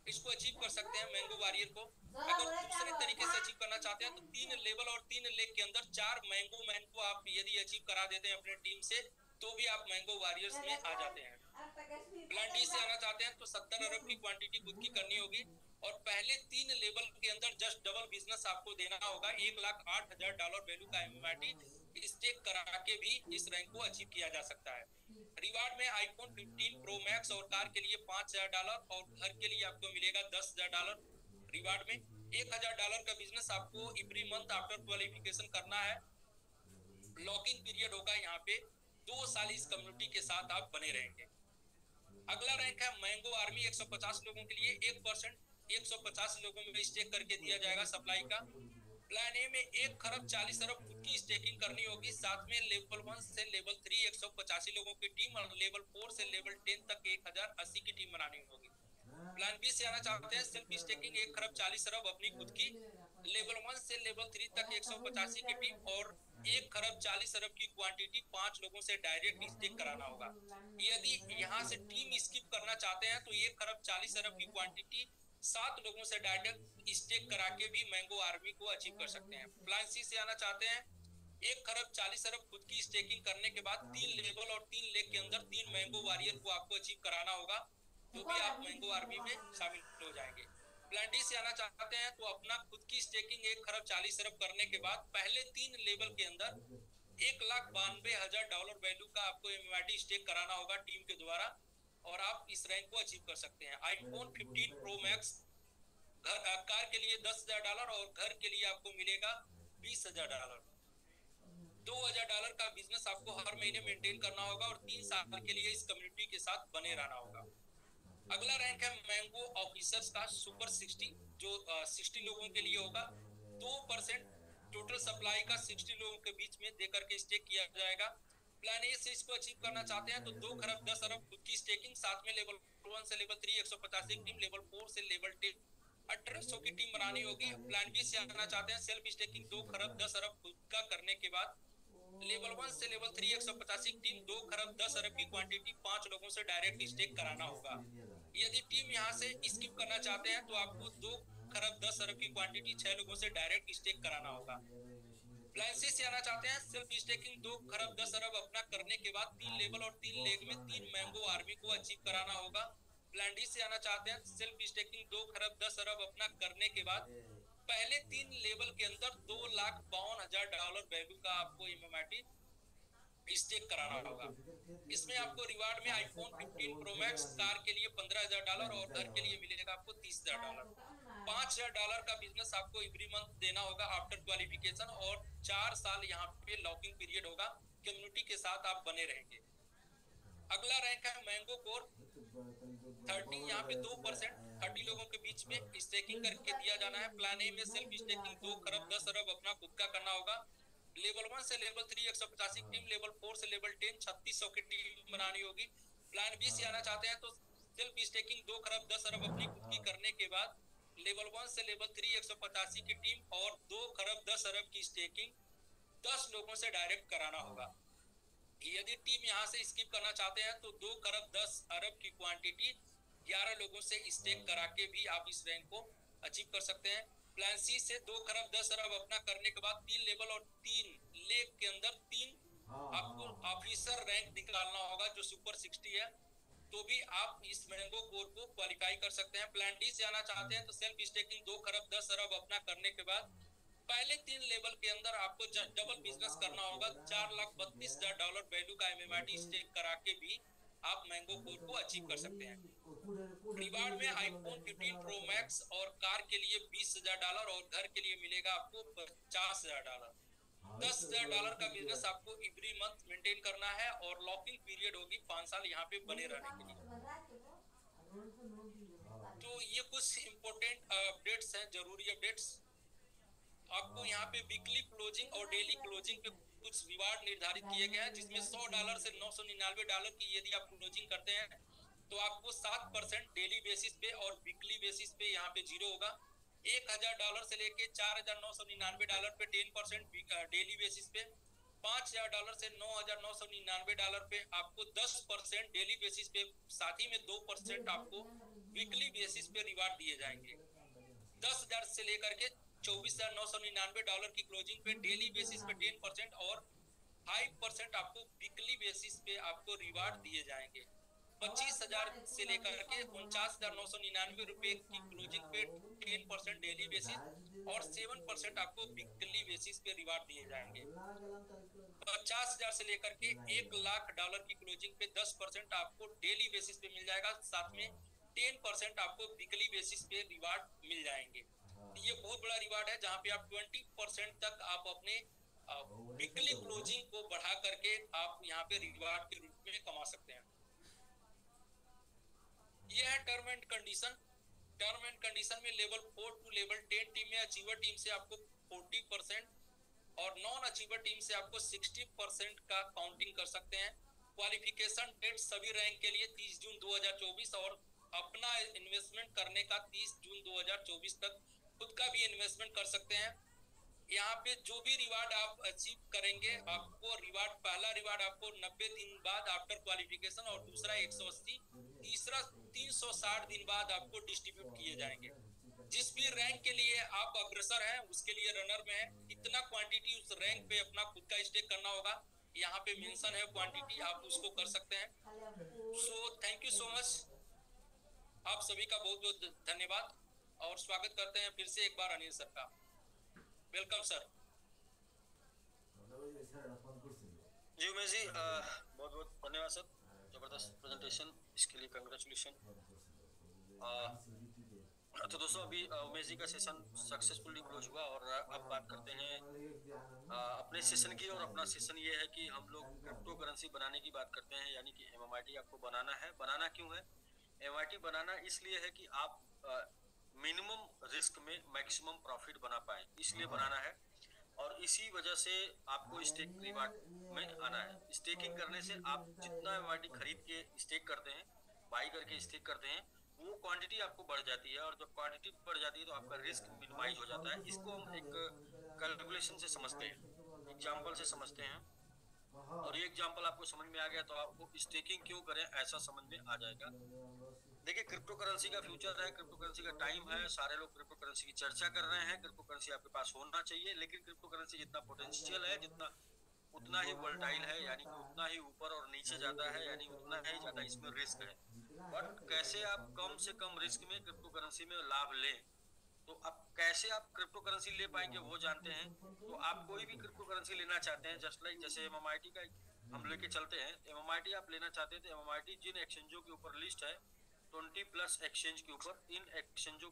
इसको अचीव कर सकते हैं मैंगो वॉरियर को। अगर दूसरे तरीके से अचीव करना चाहते हैं तो 3 लेवल और 3 लेग के अंदर 4 मैंगो मैन को आप यदि अचीव करा देते हैं अपने टीम से तो भी आप मैंगो वॉरियर्स में आ जाते हैं। प्लान डी से आना चाहते हैं तो 70 अरब की क्वांटिटी खुद की करनी होगी, और पहले 3 लेवल के अंदर जस्ट डबल बिजनेस आपको देना होगा। $1,08,000 वैल्यू का एमएमआईटी स्टेक करा के भी इस रैंक को अचीव किया जा सकता है। रिवार्ड में आईफोन 15 प्रो मैक्स और कार के लिए $5,000 और घर के लिए आपको मिलेगा $10,000 रिवार्ड में। $1,000 का बिजनेस आपको एवरी मंथ आफ्टर क्वालिफिकेशन करना है। लॉकिंग पीरियड होगा यहाँ पे, 2 साल इस कम्युनिटी के साथ आप बने रहेंगे। अगला रैंक है मैंगो आर्मी। 150 लोगों के लिए 1% 150 लोगों में स्टेक करके दिया जाएगा सप्लाई का। प्लान ए में 1 खरब 40 अरब खुद की स्टेकिंग करनी होगी। साथ में लेवल 1 से लेवल 3 185 लोगों की टीम और लेवल 4 से लेवल 10 तक 1080 की टीम बनानी होगी। प्लान बी से आना चाहते हैं सेल्फ स्टेकिंग 1 खरब 40 अरब अपनी खुद की, लेवल 1 से लेवल 3 तक 185 की टीम और 1 खरब 40 अरब की क्वांटिटी 5 लोगों से डायरेक्ट स्टेक कराना होगा। यदि यहाँ से टीम स्किप करना चाहते हैं तो 1 खरब 40 अरब की क्वांटिटी 7 लोगों से डायरेक्ट स्टेक करा के भी मैंगो आर्मी को अचीव कर सकते हैं। प्लान सी से आना चाहते हैं 1 खरब 40 अरब खुद की स्टेकिंग करने के बाद 3 लेवल और 3 लेग के अंदर 3 मैंगो वॉरियर को आपको अचीव कराना होगा, तो भी आप मैंगो आर्मी में शामिल हो जाएंगे। प्लान डी से आना चाहते हैं तो अपना खुद की स्टेकिंग 1 खरब 40 अरब करने के बाद पहले 3 लेवल के अंदर $1,92,000 वैल्यू का आपको एमएमआईटी स्टेक कराना होगा टीम के द्वारा, और आप इस रैंक को अचीव कर सकते हैं। आईफोन 15 प्रो मैक्स कार के लिए $10,000 और घर के लिए आपको मिलेगा $20,000। $2,000 का बिजनेस आपको हर महीने मेंटेन करना होगा और 3 साल के लिए इस कम्युनिटी के साथ बने रहना होगा। अगला रैंक है मैंगो ऑफिसर्स का सुपर 60, जो 60 लोगों के लिए होगा। 2% टोटल सप्लाई का 60 लोगों के बीच में देकर के स्टेक किया जाएगा। प्लान ए से इसको अचीव करना चाहते हैं तो 2 खरब 10 अरब खुद की स्टेकिंग, साथ में लेवल 1 से लेवल 3 150 की टीम, लेवल 4 से लेवल 10 1800 की टीम बनानी होगी। प्लान बी से आना चाहते हैं सेल्फ स्टेकिंग 2 खरब 10 अरब खुद का करने के बाद लेवल 1 से लेवल 3 185 की टीम 2 खरब 10 अरब की क्वांटिटी 5 लोगों से डायरेक्ट स्टेक कराना होगा। यदि टीम यहाँ से स्किप करना चाहते हैं तो आपको 2 खरब 10 अरब की क्वांटिटी 6 लोगों से डायरेक्ट स्टेक कराना होगा। प्लान सी से आना चाहते हैं सेल्फ स्टेकिंग 2 खरब 10 अरब अपना करने के बाद 3 लेवल और 3 लेग में 3 मैंगो आर्मी को अचीव कराना होगा। प्लान डी से आना चाहते हैं सेल्फ स्टेकिंग 2 खरब 10 अरब अपना करने के बाद पहले 3 लेवल के अंदर $2,52,000 वैल्यू का आपको एमएमआईटी स्टेक कराना होगा। इसमें आपको रिवार्ड में आईफोन 15 प्रो मैक्स कार के लिए $15,000 और घर के लिए मिलेगा आपको $30,000। $5,000 का बिजनेस आपको एवरी मंथ देना होगा आफ्टर क्वालिफिकेशन, और 4 साल यहाँ पे लॉकिंग पीरियड होगा, कम्युनिटी के साथ आप बने रहेंगे। अगला रैंक है मैंगो कोर 30, यहाँ पे 2% 30 लोगों के बीच में स्टेकिंग करके दिया जाना है। प्लान ए में सेल्फ स्टेकिंग 2 खरब 10 अरब अपना खुद का करना होगा। लेवल 1 से लेवल 3 185 की टीम, लेवल 4 से लेवल 10 3600 की टीम बनानी होगी। प्लान बी से आना चाहते हैं तो सेल्फ स्टेकिंग 2 खरब 10 अरब अपनी खुद की करने के बाद लेवल 1 से लेवल 3 185 की टीम और 2 खरब 10 अरब की स्टेकिंग 10 लोगों से डायरेक्ट कराना होगा। यदि टीम यहाँ से स्किप करना चाहते हैं तो 2 खरब 10 अरब की क्वांटिटी 11 लोगों से स्टेक करा के भी आप इस रैंक को अचीव कर सकते हैं। प्लान सी से 2 खरब 10 अरब अपना करने के बाद 3 लेवल और 3 लेग के अंदर 3 आपको ऑफिसर रैंक निकालना होगा जो सुपर 60 है, तो भी आप इस मैंगो कोर को क्वालिफाई कर सकते हैं। प्लान डी से आना चाहते हैं तो सेल्फ स्टेकिंग 2 खरब 10 अरब अपना करने के बाद पहले 3 लेवल के अंदर आपको डबल बिजनेस करना होगा। $4,32,000 वैल्यू का एमएमआरटी स्टेक करा के भी आप मैंगो कोर को अचीव कर सकते हैं। रिवार्ड में आईफोन 15 प्रो मैक्स और कार के लिए $20,000 और घर के लिए मिलेगा आपको $50,000। $10,000 का बिजनेस आपको एवरी मंथ मेंटेन करना है और लॉकिंग पीरियड होगी 5 साल यहाँ पे बने रहने के लिए। तो ये कुछ इंपॉर्टेंट अपडेट्स हैं, जरूरी अपडेट्स। आपको यहाँ पे वीकली क्लोजिंग और डेली क्लोजिंग पे कुछ रिवार्ड निर्धारित किए गए हैं, जिसमें $100 से $999 की यदि आप क्लोजिंग करते हैं तो आपको 7% डेली बेसिस पे और वीकली बेसिस पे यहाँ पे 0 होगा। $1,000 से लेके $4,999 पे 10% डेली बेसिस पे, $5,000 से $9,999 पे आपको 10% डेली बेसिस पे, साथ ही में 2% आपको वीकली बेसिस पे रिवार्ड दिए जाएंगे। 10,000 से लेकर के $24,999 की क्लोजिंग पे डेली बेसिस पे 10% और 5% आपको वीकली बेसिस पे आपको रिवार्ड दिए जाएंगे। 25,000 से लेकर के $49,999 की क्लोजिंग पे 10% डेली बेसिस और 7% आपको वीकली बेसिस पे रिवार्ड दिए जाएंगे। 50,000 से लेकर के $1,00,000 की क्लोजिंग पे 10% आपको डेली बेसिस पे मिल जाएगा, साथ में 10% आपको वीकली बेसिस पे रिवार्ड मिल जाएंगे। ये बहुत बड़ा रिवार्ड है जहां पे आप 20% तक आप अपने वीकली क्लोजिंग को बढ़ा करके आप यहाँ पे रिवार्ड के रूप में कमा सकते हैं। ये है term and condition. Term and condition में लेवल 4 टू लेवल 10 टीम में अचीवर टीम से आपको 40% और नॉन अचीवर टीम से आपको 60% का काउंटिंग कर सकते हैं। क्वालिफिकेशन डेट सभी रैंक के लिए 30 जून 2024 और अपना इन्वेस्टमेंट करने का 30 जून 2024 तक खुद का भी इन्वेस्टमेंट कर सकते हैं। यहाँ पे जो भी रिवार्ड आप अचीव करेंगे, आपको रिवार्ड, पहला रिवार्ड आपको 90 दिन बाद आफ्टर क्वालिफिकेशन और दूसरा 180, तीसरा 360 दिन बाद आपको डिस्ट्रीब्यूट किए जाएंगे। जिस भी रैंक के लिए आप अग्रसर हैं उसके लिए रनर में है, कितना क्वांटिटी उस रैंक पे अपना खुद का स्टेक करना होगा, यहाँ पे मेंशन है क्वांटिटी, आप उसको कर सकते हैं। So thank you so much, आप सभी का बहुत बहुत धन्यवाद और स्वागत करते हैं फिर से एक बार अनिल सर का। Welcome sir. जी उमेश जी, बहुत बहुत धन्यवाद सर, जबरदस्त प्रेजेंटेशन, इसके लिए कंग्रेचुलेशन। तो दोस्तों अभी उमेश जी का सेशन सक्सेसफुली क्लोज हुआ और अब बात करते हैं अपने सेशन की। और अपना सेशन ये है कि हम लोग क्रिप्टो करेंसी बनाने की बात करते हैं, यानी कि एमएमआईटी आपको बनाना है। बनाना क्यों है? एमएमआईटी बनाना इसलिए है कि आप मिनिमम रिस्क में मैक्सिमम प्रॉफिट बना पाए, इसलिए बनाना है। और इसी वजह से आपको स्टेक रिवार्ड में आना है। स्टेकिंग करने से आप जितना एमएमआईटी खरीद के स्टेक करते हैं, बाई करके स्टेक करते हैं, वो क्वांटिटी आपको बढ़ जाती है। और जब क्वांटिटी बढ़ जाती है तो आपका रिस्क मिनिमाइज हो जाता है। इसको हम एक कैलकुलेशन से समझते हैं, एग्जाम्पल से समझते हैं। और ये एग्जाम्पल आपको समझ में आ गया तो आपको स्टेकिंग क्यों करें ऐसा समझ में आ जाएगा। देखिए, क्रिप्टो करेंसी का फ्यूचर है, क्रिप्टो करेंसी का टाइम है, सारे लोग क्रिप्टो करेंसी की चर्चा कर रहे हैं। क्रिप्टो करेंसी आपके पास होना चाहिए, लेकिन क्रिप्टो करेंसी जितना पोटेंशियल है, जितना उतना ही वोलेटाइल है, यानी कि उतना ही ऊपर और नीचे जाता है, यानी उतना ही ज्यादा इसमें रिस्क है। बट कैसे आप कम से कम रिस्क में क्रिप्टो करेंसी में लाभ लें, तो अब कैसे आप क्रिप्टो करेंसी ले पाएंगे वो जानते हैं। तो आप कोई भी क्रिप्टो करेंसी लेना चाहते हैं, जस्ट लाइक जैसे एमएमआईटी का हम लेके चलते हैं। एमएमआईटी आप लेना चाहते हैं तो एमएमआईटी जिन एक्सचेंजों के ऊपर लिस्ट है 20+ एक्सचेंज के ऊपर, इन एक्सचेंजों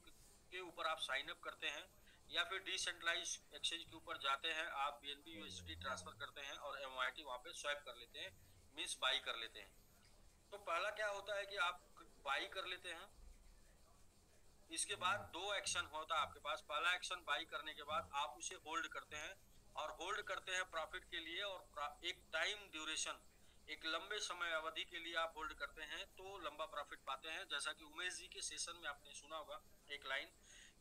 के ऊपर आप साइन अप करते हैं या फिर डिसेंट्रलाइज एक्सचेंज के ऊपर जाते हैं, आप BNB USDT ट्रांसफर करते हैं और MYT वहां पे स्वैप कर लेते हैं, मीन्स बाई कर लेते हैं। तो पहला क्या होता है कि आप बाई कर लेते हैं, इसके बाद दो एक्शन होता है आपके पास। पहला एक्शन बाई करने के बाद आप उसे होल्ड करते हैं और होल्ड करते हैं प्रॉफिट के लिए, और एक टाइम ड्यूरेशन, एक लंबे समय अवधि के लिए आप होल्ड करते हैं तो लंबा प्रॉफिट पाते हैं। जैसा कि उमेश जी के सेशन में आपने सुना होगा एक लाइन,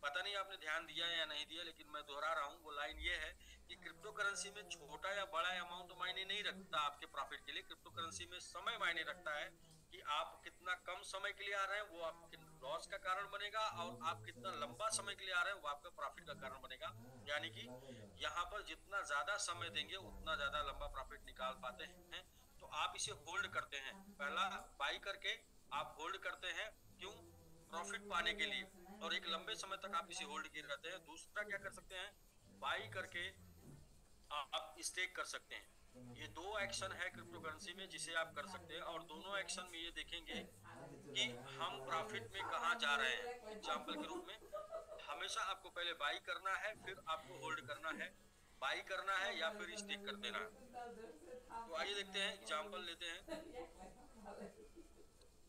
पता नहीं आपने ध्यान दिया या नहीं दिया, लेकिन मैं दोहरा रहा हूँ। वो लाइन ये है कि क्रिप्टो करेंसी में छोटा या बड़ा अमाउंट मायने नहीं रखता आपके प्रॉफिट के लिए। क्रिप्टो करेंसी में समय मायने रखता है कि आप कितना कम समय के लिए आ रहे हैं वो आपके लॉस का कारण बनेगा, और आप कितना लंबा समय के लिए आ रहे हैं वो आपका प्रॉफिट का कारण बनेगा। यानी कि यहाँ पर जितना ज्यादा समय देंगे उतना ज्यादा लंबा प्रॉफिट निकाल पाते हैं। तो आप इसे होल्ड करते हैं, पहला बाई करके आप होल्ड करते हैं, क्यों? प्रॉफिट पाने के लिए, और एक लंबे समय तक आप इसे होल्ड किए रहते हैं। दूसरा क्या कर सकते हैं, बाई करके आप स्टेक कर सकते हैं। ये दो एक्शन है क्रिप्टो करेंसी में जिसे आप कर सकते हैं, और दोनों एक्शन में ये देखेंगे कि हम प्रॉफिट में कहाँ जा रहे हैं। एग्जाम्पल के रूप में हमेशा आपको पहले बाई करना है, फिर आपको होल्ड करना है, बाई करना है या फिर स्टेक कर देना है। तो आइए देखते हैं, एग्जाम्पल लेते हैं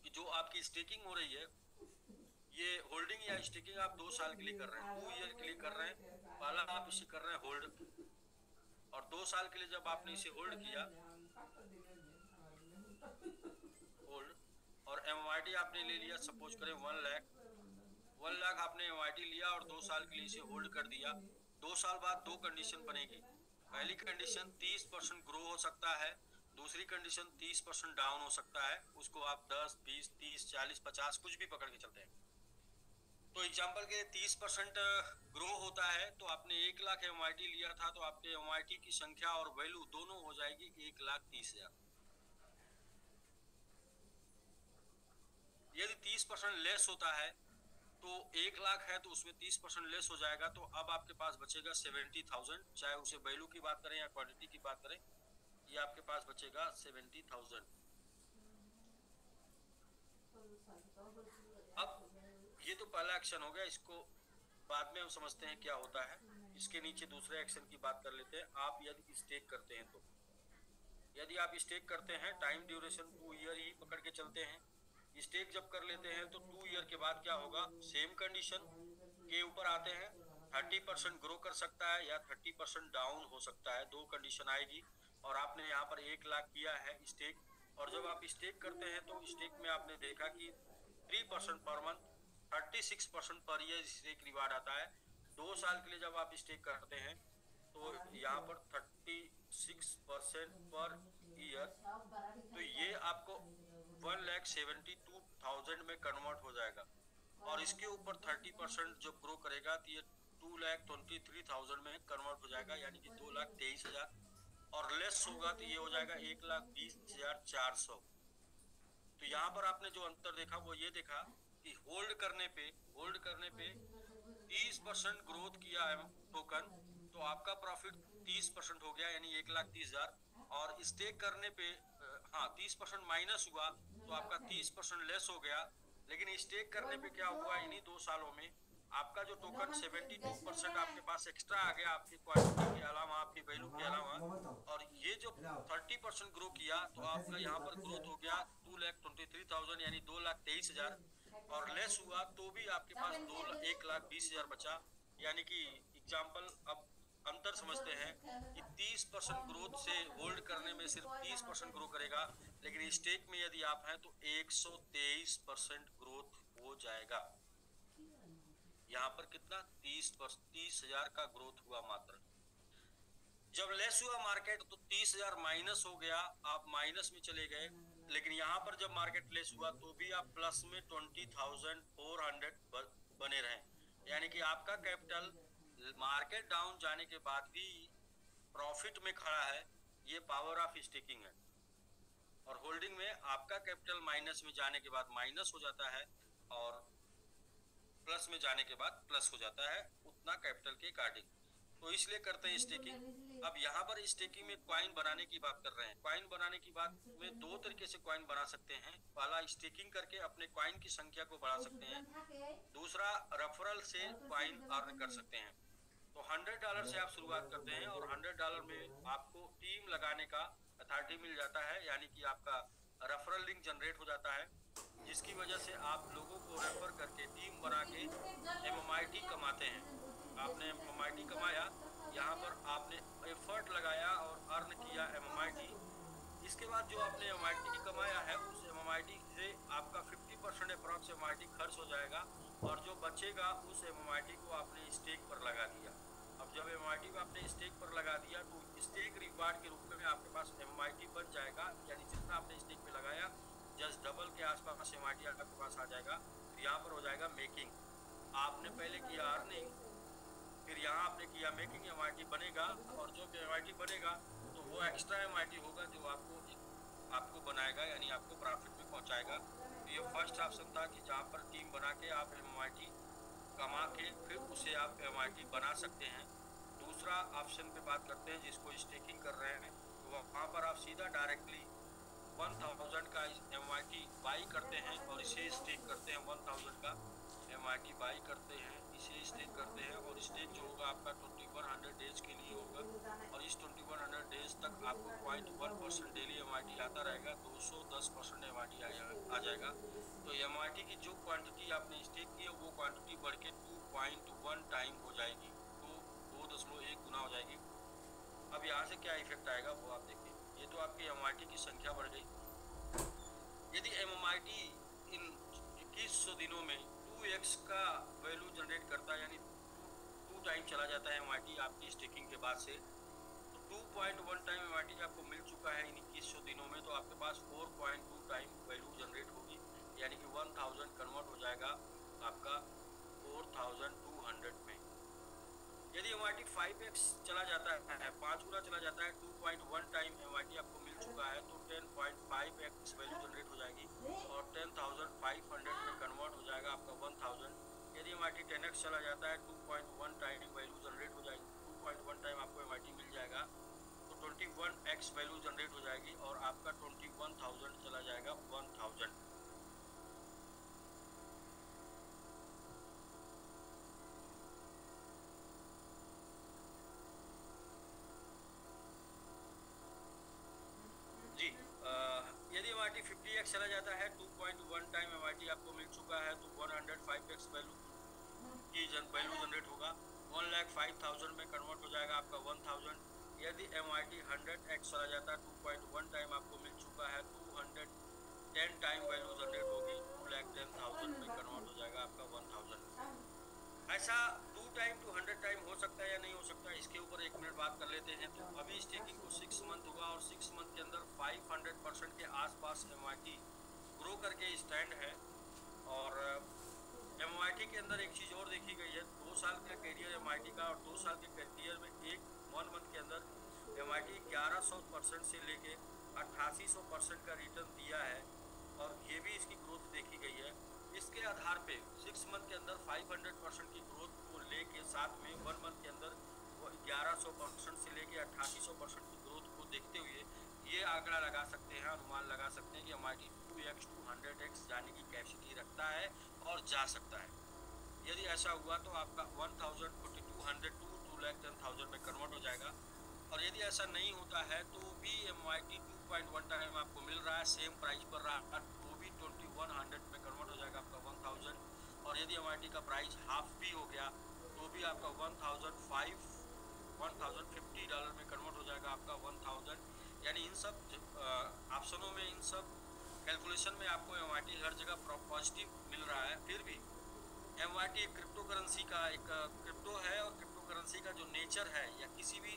कि जो आपकी स्टेकिंग हो रही है, ये होल्डिंग या स्टेकिंग आप 2 साल के लिए कर रहे हैं, 2 ईयर के लिए कर रहे हैं। पहला आप इसे कर रहे हैं होल्ड, और 2 साल के लिए जब आपने इसे होल्ड किया, होल्ड, और MYT आपने ले लिया, सपोज करें 1 लाख आपने MYT लिया और 2 साल के लिए इसे होल्ड कर दिया। 2 साल बाद दो कंडीशन बनेगी। पहली कंडीशन 30% ग्रो हो सकता है, दूसरी कंडीशन 30% डाउन हो सकता है। उसको आप 10, 20, 30, 40, 50 कुछ भी पकड़ के चलते हैं। तो एग्जाम्पल के 30% ग्रो होता है, तो आपने 1 लाख MYT लिया था, तो आपके MYT की संख्या और वैल्यू दोनों हो जाएगी 1,30,000। यदि 30% लेस होता है तो 1 लाख है तो उसमें 30% लेस हो जाएगा, तो अब आपके पास बचेगा 70,000। चाहे उसे वैल्यू की बात करें या क्वांटिटी की बात करें, ये आपके पास बचेगा 70,000। अब ये तो पहला एक्शन हो गया, इसको बाद में हम समझते हैं क्या होता है। इसके नीचे दूसरे एक्शन की बात कर लेते हैं। आप यदि स्टेक करते हैं तो, यदि आप स्टेक करते हैं, टाइम ड्यूरेशन 2 ईयर ही पकड़ के चलते हैं। स्टेक जब कर लेते हैं तो 2 ईयर के बाद क्या होगा, सेम कंडीशन के ऊपर आते हैं। 30% ग्रो कर सकता है या 30% डाउन हो सकता है, दो कंडीशन आएगी। और आपने यहाँ पर 1 लाख किया है स्टेक, और जब आप स्टेक करते हैं तो स्टेक में आपने देखा कि 3% per month, 36% per year stake reward आता है। 2 साल के लिए जब आप स्टेक करते हैं तो यहाँ पर 36% पर ईयर, तो ये आपको 1,72,000 में कन्वर्ट हो जाएगा। और इसके ऊपर 30% जब ग्रो करेगा तो ये 2,23,000 में कन्वर्ट हो जाएगा, यानी कि 2,23,000। और लेस होगा तो ये हो जाएगा 1,20,400। तो यहाँ पर आपने जो अंतर देखा वो ये देखा कि होल्ड करने पे 30% ग्रोथ किया है टोकन, तो आपका प्रॉफिट 30% हो गया, यानी 1,30,000। और स्टेक करने पे 30% माइनस हुआ तो आपका 30% लेस हो गया। लेकिन स्टेक करने पे क्या हुआ, इन्हीं 2 सालों में आपका जो टोकन 72% आपके पास एक्स्ट्रा आ गया, आपकी क्वांटिटी के अलावा, आपकी वैल्यू के अलावा। और ये जो 30% ग्रो किया तो आपका यहाँ पर ग्रोथ हो गया 2,23,000, यानी 2,23,000। और लेस हुआ तो भी आपके पास 1,20,000 बचा। यानी कि एग्जाम्पल, अब अंतर समझते हैं कि 30% ग्रोथ से होल्ड करने में सिर्फ 30% ग्रो करेगा, लेकिन स्टेक में यदि आप हैं तो 123% ग्रोथ हो जाएगा। यहाँ पर कितना, 30,000 का ग्रोथ हुआ मात्र। जब लेस हुआ मार्केट तो 30,000 माइनस हो गया, आप माइनस में चले गए। लेकिन यहाँ पर जब मार्केट लेस हुआ तो भी आप प्लस में 20,400 बने रहे, यानी कि आपका कैपिटल मार्केट डाउन जाने के बाद भी प्रॉफिट में खड़ा है। ये पावर ऑफ स्टेकिंग है। और होल्डिंग में आपका कैपिटल माइनस में जाने के बाद माइनस हो जाता है, और प्लस में जाने के बाद प्लस हो जाता है, उतना कैपिटल के अकॉर्डिंग। तो इसलिए करते हैं स्टेकिंग। अब यहाँ पर स्टेकिंग में कॉइन बनाने की बात कर रहे हैं। कॉइन बनाने की बात में दो तरीके से कॉइन बना सकते हैं। पहला, स्टेकिंग करके अपने कॉइन की संख्या को बढ़ा सकते हैं। दूसरा, रेफरल से कॉइन अर्न कर सकते हैं। तो $100 से आप शुरुआत करते हैं और $100 में आपको टीम लगाने का अथॉरिटी मिल जाता है, यानी कि आपका रेफरल लिंक जनरेट हो जाता है, जिसकी वजह से आप लोगों को रेफर करके टीम बना के MMIT कमाते हैं। आपने MMIT कमाया, यहाँ पर आपने एफर्ट लगाया और अर्न किया MMIT। इसके बाद जो आपने MMIT कमाया है, उस MMIT से आपका 50% अप्रॉक्स MMIT खर्च हो जाएगा और जो बचेगा उस MMIT को आपने स्टेक पर लगा दिया। अब जब MMIT को आपने स्टेक पर लगा दिया तो स्टेक रिवार्ड के रूप में आपके पास MMIT बन जाएगा, यानी जितना आपने स्टेक पे लगाया जस्ट डबल के आसपास MMIT आपके पास आ जाएगा। तो यहाँ पर हो जाएगा मेकिंग। आपने पहले किया अर्निंग, फिर यहाँ आपने किया मेकिंग, MMIT बनेगा और जो MMIT बनेगा तो वो एक्स्ट्रा MMIT होगा जो आपको बनाएगा, यानी आपको प्रॉफिट में पहुँचाएगा। तो ये फर्स्ट ऑप्शन था कि जहाँ पर टीम बना के आप MMIT कमा के फिर उसे आप MMIT बना सकते हैं। दूसरा ऑप्शन पे बात करते हैं जिसको स्टेकिंग कर रहे हैं, तो वहाँ पर आप सीधा डायरेक्टली 1000 का MMIT बाई करते हैं और इसे स्टेक करते हैं। 1000 का MMIT बाई करते हैं, इसे स्टेक करते हैं और स्टेक जो होगा आपका 2100 डेज के लिए होगा और इस 2100 डेज तक आपको 0.1% डेली MMIT आता रहेगा। 210% MMIT आ जाएगा। तो MMIT की जो क्वांटिटी आपने स्टेक की है वो क्वांटिटी बढ़ के 2.1 टाइम हो जाएगी, तो 2.1 गुना हो जाएगी। अब यहाँ से क्या इफेक्ट आएगा वो आप देखिए। ये तो आपकी MMIT की संख्या बढ़ गई। यदि MMIT इन 2100 दिनों में 2x का वैल्यू जनरेट करता है, यानी 2 टाइम चला जाता है MMIT आपकी स्टेकिंग के बाद से, तो 2.1 टाइम MMIT आपको मिल चुका है इन 2100 दिनों में, तो आपके पास 4.2 टाइम वैल्यू जनरेट होगी, यानी कि 1000 कन्वर्ट हो जाएगा आपका 4200 में। यदि MMIT 5x चला जाता है, 5 गुना चला जाता है, 2.1 टाइम MMIT आपको मिल चुका है, तो 10.5x वैल्यू जनरेट हो जाएगी और 10,500 में कन्वर्ट हो जाएगा आपका 1000। यदि MMIT 10x चला जाता है, 2.1 टाइम वैल्यू जनरेट हो जाएगी, 2.1 टाइम आपको MMIT मिल जाएगा, तो 21x वैल्यू जनरेट हो जाएगी और आपका 21,000 चला जाएगा 1000। यदि MMIT 50x चला जाता है, 2.1 टाइम MMIT आपको मिल चुका है, तो 105x वैल्यू वैल्यू जनरेट होगा, 1,05,000 में कन्वर्ट हो जाएगा आपका 1000। यदि MMIT 100x चला जाता है, 2.1 टाइम आपको मिल चुका है, 210 टाइम वैल्यू जनरेट होगी, 2,10,000 में कन्वर्ट हो जाएगा आपका 1000। ऐसा 2 टाइम टू 100 टाइम हो सकता है या नहीं हो सकता है, इसके ऊपर 1 मिनट बात कर लेते हैं। तो अभी स्टेकिंग को 6 मंथ हुआ और 6 मंथ के अंदर 500% के आसपास MMIT ग्रो करके स्टैंड है। और MMIT के अंदर एक चीज़ और देखी गई है, 2 साल का कैरियर MMIT का, और 2 साल के कैरियर में 1 मंथ के अंदर MMIT 1100% से लेके 8800% का रिटर्न दिया है और ये भी इसकी ग्रोथ देखी गई है। इसके आधार पे 6 मंथ के अंदर 500% की ग्रोथ को लेके साथ में 1 मंथ के अंदर 1100% से लेके 8800% की ग्रोथ को देखते हुए ये आंकड़ा लगा सकते हैं, अनुमान लगा सकते हैं कि MMIT 2x to 100x जाने की कैपेसिटी रखता है और जा सकता है। यदि ऐसा हुआ तो आपका 1,4200 to 2,10,000 में कन्वर्ट हो जाएगा। और यदि ऐसा नहीं होता है तो भी MMIT 2.1 टाइम आपको मिल रहा है, सेम प्राइस पर रहा, तो भी 2100 में कन्वर्ट हो जाएगा आपका 1000। और यदि MMIT का प्राइस हाफ भी हो गया तो भी आपका $1,050 में कन्वर्ट हो जाएगा आपका 1000। यानी इन सब ऑप्शनों में, इन सब कैलकुलेशन में आपको MMIT हर जगह पॉजिटिव मिल रहा है। फिर भी MMIT क्रिप्टो करेंसी का एक क्रिप्टो है और क्रिप्टो करेंसी का जो नेचर है या किसी भी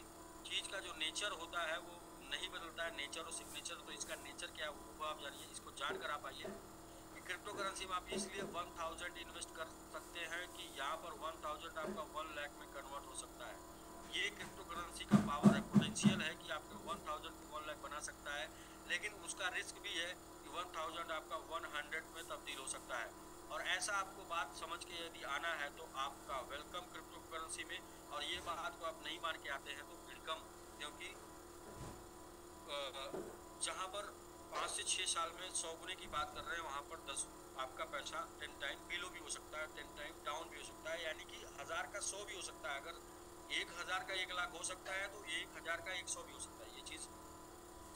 चीज़ का जो नेचर होता है वो नहीं बदलता है, नेचर और सिग्नेचर। तो इसका नेचर क्या है वो आप जानिए, इसको जान कर आप आइए कि क्रिप्टो करेंसी में आप इसलिए 1000 इन्वेस्ट कर सकते हैं कि यहाँ पर 1000 आपका 1 लाख में कन्वर्ट हो सकता है। ये क्रिप्टो करेंसी का पावर है, पोटेंशियल है कि आपके 1000 को 1 लाख बना सकता है, लेकिन उसका रिस्क भी है कि 1000 आपका 100 में तब्दील हो सकता है। और ऐसा आपको बात समझ के यदि आना है तो आपका वेलकम क्रिप्टो करेंसी में। और ये बात को आप नहीं मान के आते हैं तो वेलकम क्योंकि जहाँ पर 5 से 6 साल में 100 गुने की बात कर रहे हैं, वहाँ पर 10 आपका पैसा 10 टाइम बिलो भी हो सकता है, 10 टाइम डाउन भी हो सकता है, यानी कि 1000 का 100 भी हो सकता है। अगर 1000 का 1 लाख हो सकता है तो 1000 का 100 भी हो सकता है। ये चीज़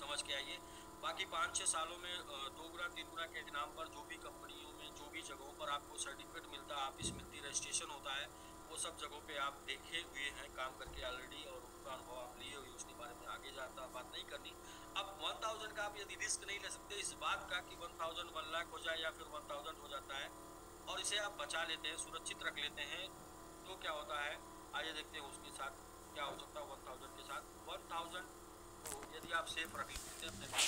समझ के आइए। बाकी 5-6 सालों में 2 गुना 3 गुना के नाम पर जो भी कंपनियों में जो भी जगहों पर आपको सर्टिफिकेट मिलता है, ऑफिस मिलती, रजिस्ट्रेशन होता है, वो सब जगहों पे आप देखे हुए हैं काम करके ऑलरेडी, और उनका अनुभव आप लिए हुए, उसके बारे में आगे जाता बात नहीं करनी। अब 1000 का आप यदि रिस्क नहीं ले सकते इस बात का कि 1000 1 लाख हो जाए या फिर 1000 हो जाता है, और इसे आप बचा लेते हैं, सुरक्षित रख लेते हैं, तो क्या होता है आइए देखते हैं उसके साथ क्या हो सकता है। 1000 के साथ 1000 को यदि आप सेफ रख लेते हैं अपने पास,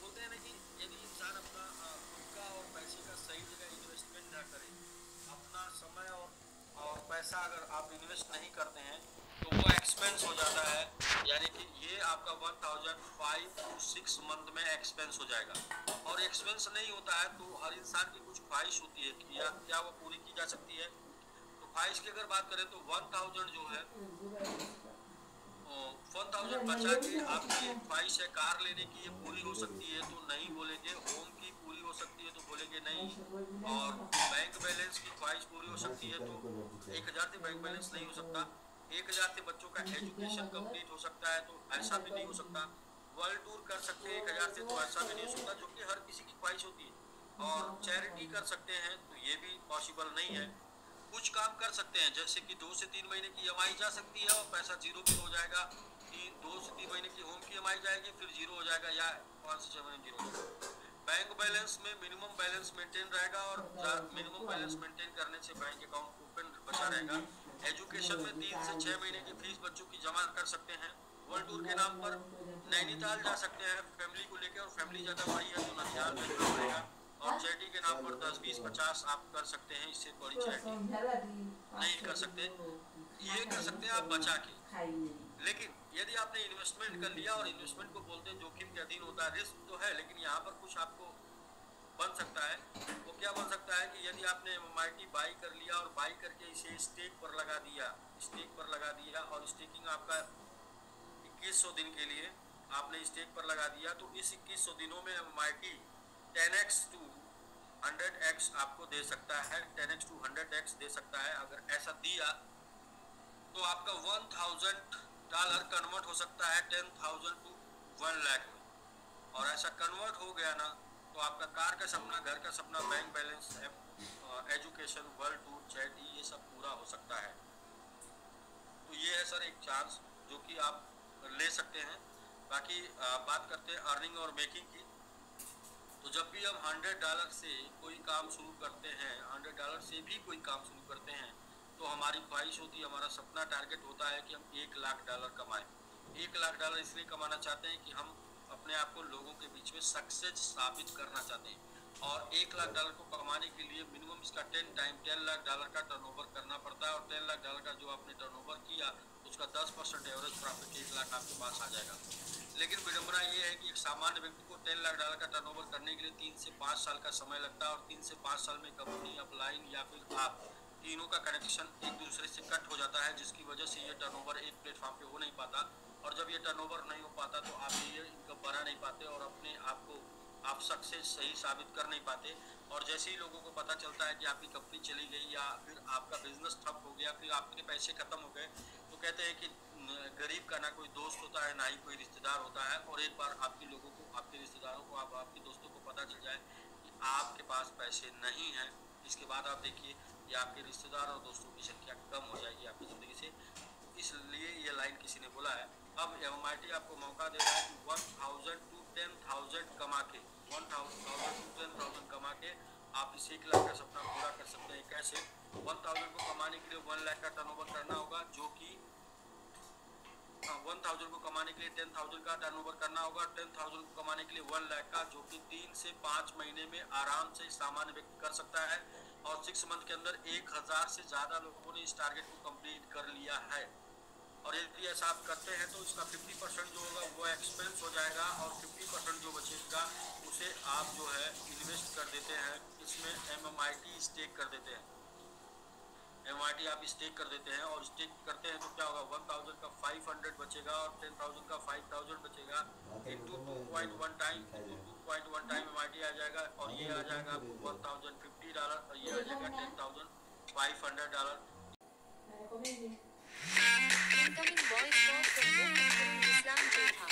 बोलते हैं ना कि यदि इंसान अपना खुद का और पैसे का सही जगह इन्वेस्टमेंट ना करे, अपना समय और पैसा अगर आप इन्वेस्ट नहीं करते हैं तो वो एक्सपेंस हो जाता है, यानी कि ये आपका 1005 to 6 मंथ में एक्सपेंस हो जाएगा। और एक्सपेंस नहीं होता है तो हर इंसान की कुछ ख्वाहिश होती है कि क्या वो पूरी की जा सकती है। तो ख्वाहिश की अगर बात करें तो 1000 जो है 1000 बचा के आपकी ख्वाहिश है कार लेने की, ये पूरी हो सकती है तो नहीं बोलेंगे, होम की पूरी हो सकती है तो बोलेंगे नहीं, और बैंक बैलेंस की ख्वाहिश पूरी हो सकती है तो 1000 से बैंक बैलेंस नहीं हो सकता, 1000 से बच्चों का एजुकेशन कंप्लीट हो सकता है तो ऐसा भी नहीं हो सकता, वर्ल्ड टूर कर सकते हैं 1000 से तो ऐसा भी नहीं हो सकता, जो कि हर किसी की ख्वाहिश होती है। और चैरिटी कर सकते हैं तो ये भी पॉसिबल नहीं है। कुछ काम कर सकते हैं जैसे कि 2 से 3 महीने की ईएमआई जा सकती है और पैसा जीरो भी हो जाएगा, 2 से 3 महीने की होम की ईएमआई जाएगी फिर जीरो हो जाएगा, या 5 से 6 महीने जीरो हो जाएगा। बैंक बैलेंस में मिनिमम बैलेंस मेंटेन रहेगा, और मिनिमम बैलेंस मेंटेन करने से बैंक अकाउंट ओपन बचा रहेगा। एजुकेशन में 3 से 6 महीने की फीस बच्चों की जमा कर सकते हैं। वर्ल्ड टूर के नाम पर नैनीताल जा सकते हैं फैमिली को लेकर, और फैमिली ज़्यादा बड़ी है तो नैनीताल भेजना पड़ेगा। और चैरिटी के नाम पर 10, 20, 50 आप कर सकते हैं, इससे बड़ी चैरिटी नहीं कर सकते। ये कर सकते हैं आप बचा के। लेकिन यदि आपने इन्वेस्टमेंट कर लिया, और इन्वेस्टमेंट को बोलते हैं जोखिम के अधीन होता है, रिस्क तो है, लेकिन यहाँ पर कुछ आपको बन सकता है। वो क्या बन सकता है कि यदि आपने एमएमआईटी बाई कर लिया और बाई करके इसे स्टेक पर लगा दिया, और स्टेकिंग आपका 2100 दिन के लिए आपने स्टेक पर लगा दिया, तो इस 2100 दिनों में एमएमआईटी 10x to 100x आपको दे सकता है, 10x to 100x दे सकता है। अगर ऐसा दिया तो आपका $1000 कन्वर्ट हो सकता है 10,000 to 1 लाख में, और ऐसा कन्वर्ट हो गया ना तो आपका कार का सपना, घर का सपना, bank balance, education, world tour, charity, ये सब पूरा हो सकता है। तो ये है सर एक चांस जो कि आप ले सकते हैं। बाकी बात करते हैं अर्निंग और मेकिंग की। तो जब भी हम $100 से कोई काम शुरू करते हैं, $100 से भी कोई काम शुरू करते हैं, तो हमारी ख्वाहिश होती है, हमारा सपना टारगेट होता है कि हम $1,00,000 कमाएं। $1,00,000 इसलिए कमाना चाहते हैं कि हम अपने आप को लोगों के बीच में सक्सेस साबित करना चाहते हैं, और $1,00,000 को कमाने के लिए मिनिमम इसका 10 टाइम $10,00,000 का टर्नओवर करना पड़ता है, और $10,00,000 का जो आपने टर्नओवर किया उसका 10% एवरेज प्रॉफिट 1,00,000 आपके पास आ जाएगा। लेकिन विडंबना ये है कि एक सामान्य व्यक्ति को $10,00,000 का टर्नओवर करने के लिए 3 से 5 साल का समय लगता है, और 3 से 5 साल में कंपनी, अपलाइन या फिर आप तीनों का कनेक्शन एक दूसरे से कट हो जाता है, जिसकी वजह से ये टर्नओवर एक प्लेटफॉर्म पे हो नहीं पाता, और जब ये टर्नओवर नहीं हो पाता तो आप ये इनकम बना नहीं पाते, और अपने आप को आप सक्सेस सही साबित कर नहीं पाते। और जैसे ही लोगों को पता चलता है कि आपकी कंपनी चली गई या फिर आपका बिजनेस ठप हो गया, फिर आपके पैसे खत्म हो गए, तो कहते हैं कि गरीब का ना कोई दोस्त होता है ना ही कोई रिश्तेदार होता है। और एक बार आपके लोगों को, आपके रिश्तेदारों को, आपके दोस्तों को पता चल जाए कि आपके पास पैसे नहीं हैं, इसके बाद आप देखिए कि आपके रिश्तेदार और दोस्तों की संख्या कम हो जाएगी आपकी ज़िंदगी से। इसलिए ये लाइन किसी ने बोला है। अब एमआईटी आपको मौका दे रहा है कि 1000 to 10,000 कमा के, 1000 to 10,000 कमा के आप इस 1,00,000 का सपना पूरा कर सकते हैं। कैसे? 1000 को कमाने के लिए 1 लाख का टर्नओवर करना होगा, जो कि 1000 को कमाने के लिए 10,000 का टर्नओवर करना होगा, 10,000 को कमाने के लिए 1 लाख का, जो कि 3 से 5 महीने में आराम से सामान्य व्यक्ति कर सकता है। और 6 मंथ के अंदर 1000 से ज़्यादा लोगों ने इस टारगेट को कंप्लीट कर लिया है। और यदि ऐसा आप करते हैं तो इसका 50% जो होगा वो एक्सपेंस हो जाएगा, और 50% जो बचेगा उसे आप जो है इन्वेस्ट कर देते हैं, इसमें एमएमआईटी स्टेक कर देते हैं। MIT आप स्टेक कर देते हैं, और स्टेक करते हैं तो क्या होगा, 1000 का 500 बचेगा और 10,000 का 5000 बचेगा, into 2.1 time, into 2.1 time MIT आ जाएगा, और ये आ जाएगा आपको $1050, और ये आ जाएगा $10,500। Incoming voice call from Mohammed Islam Joha.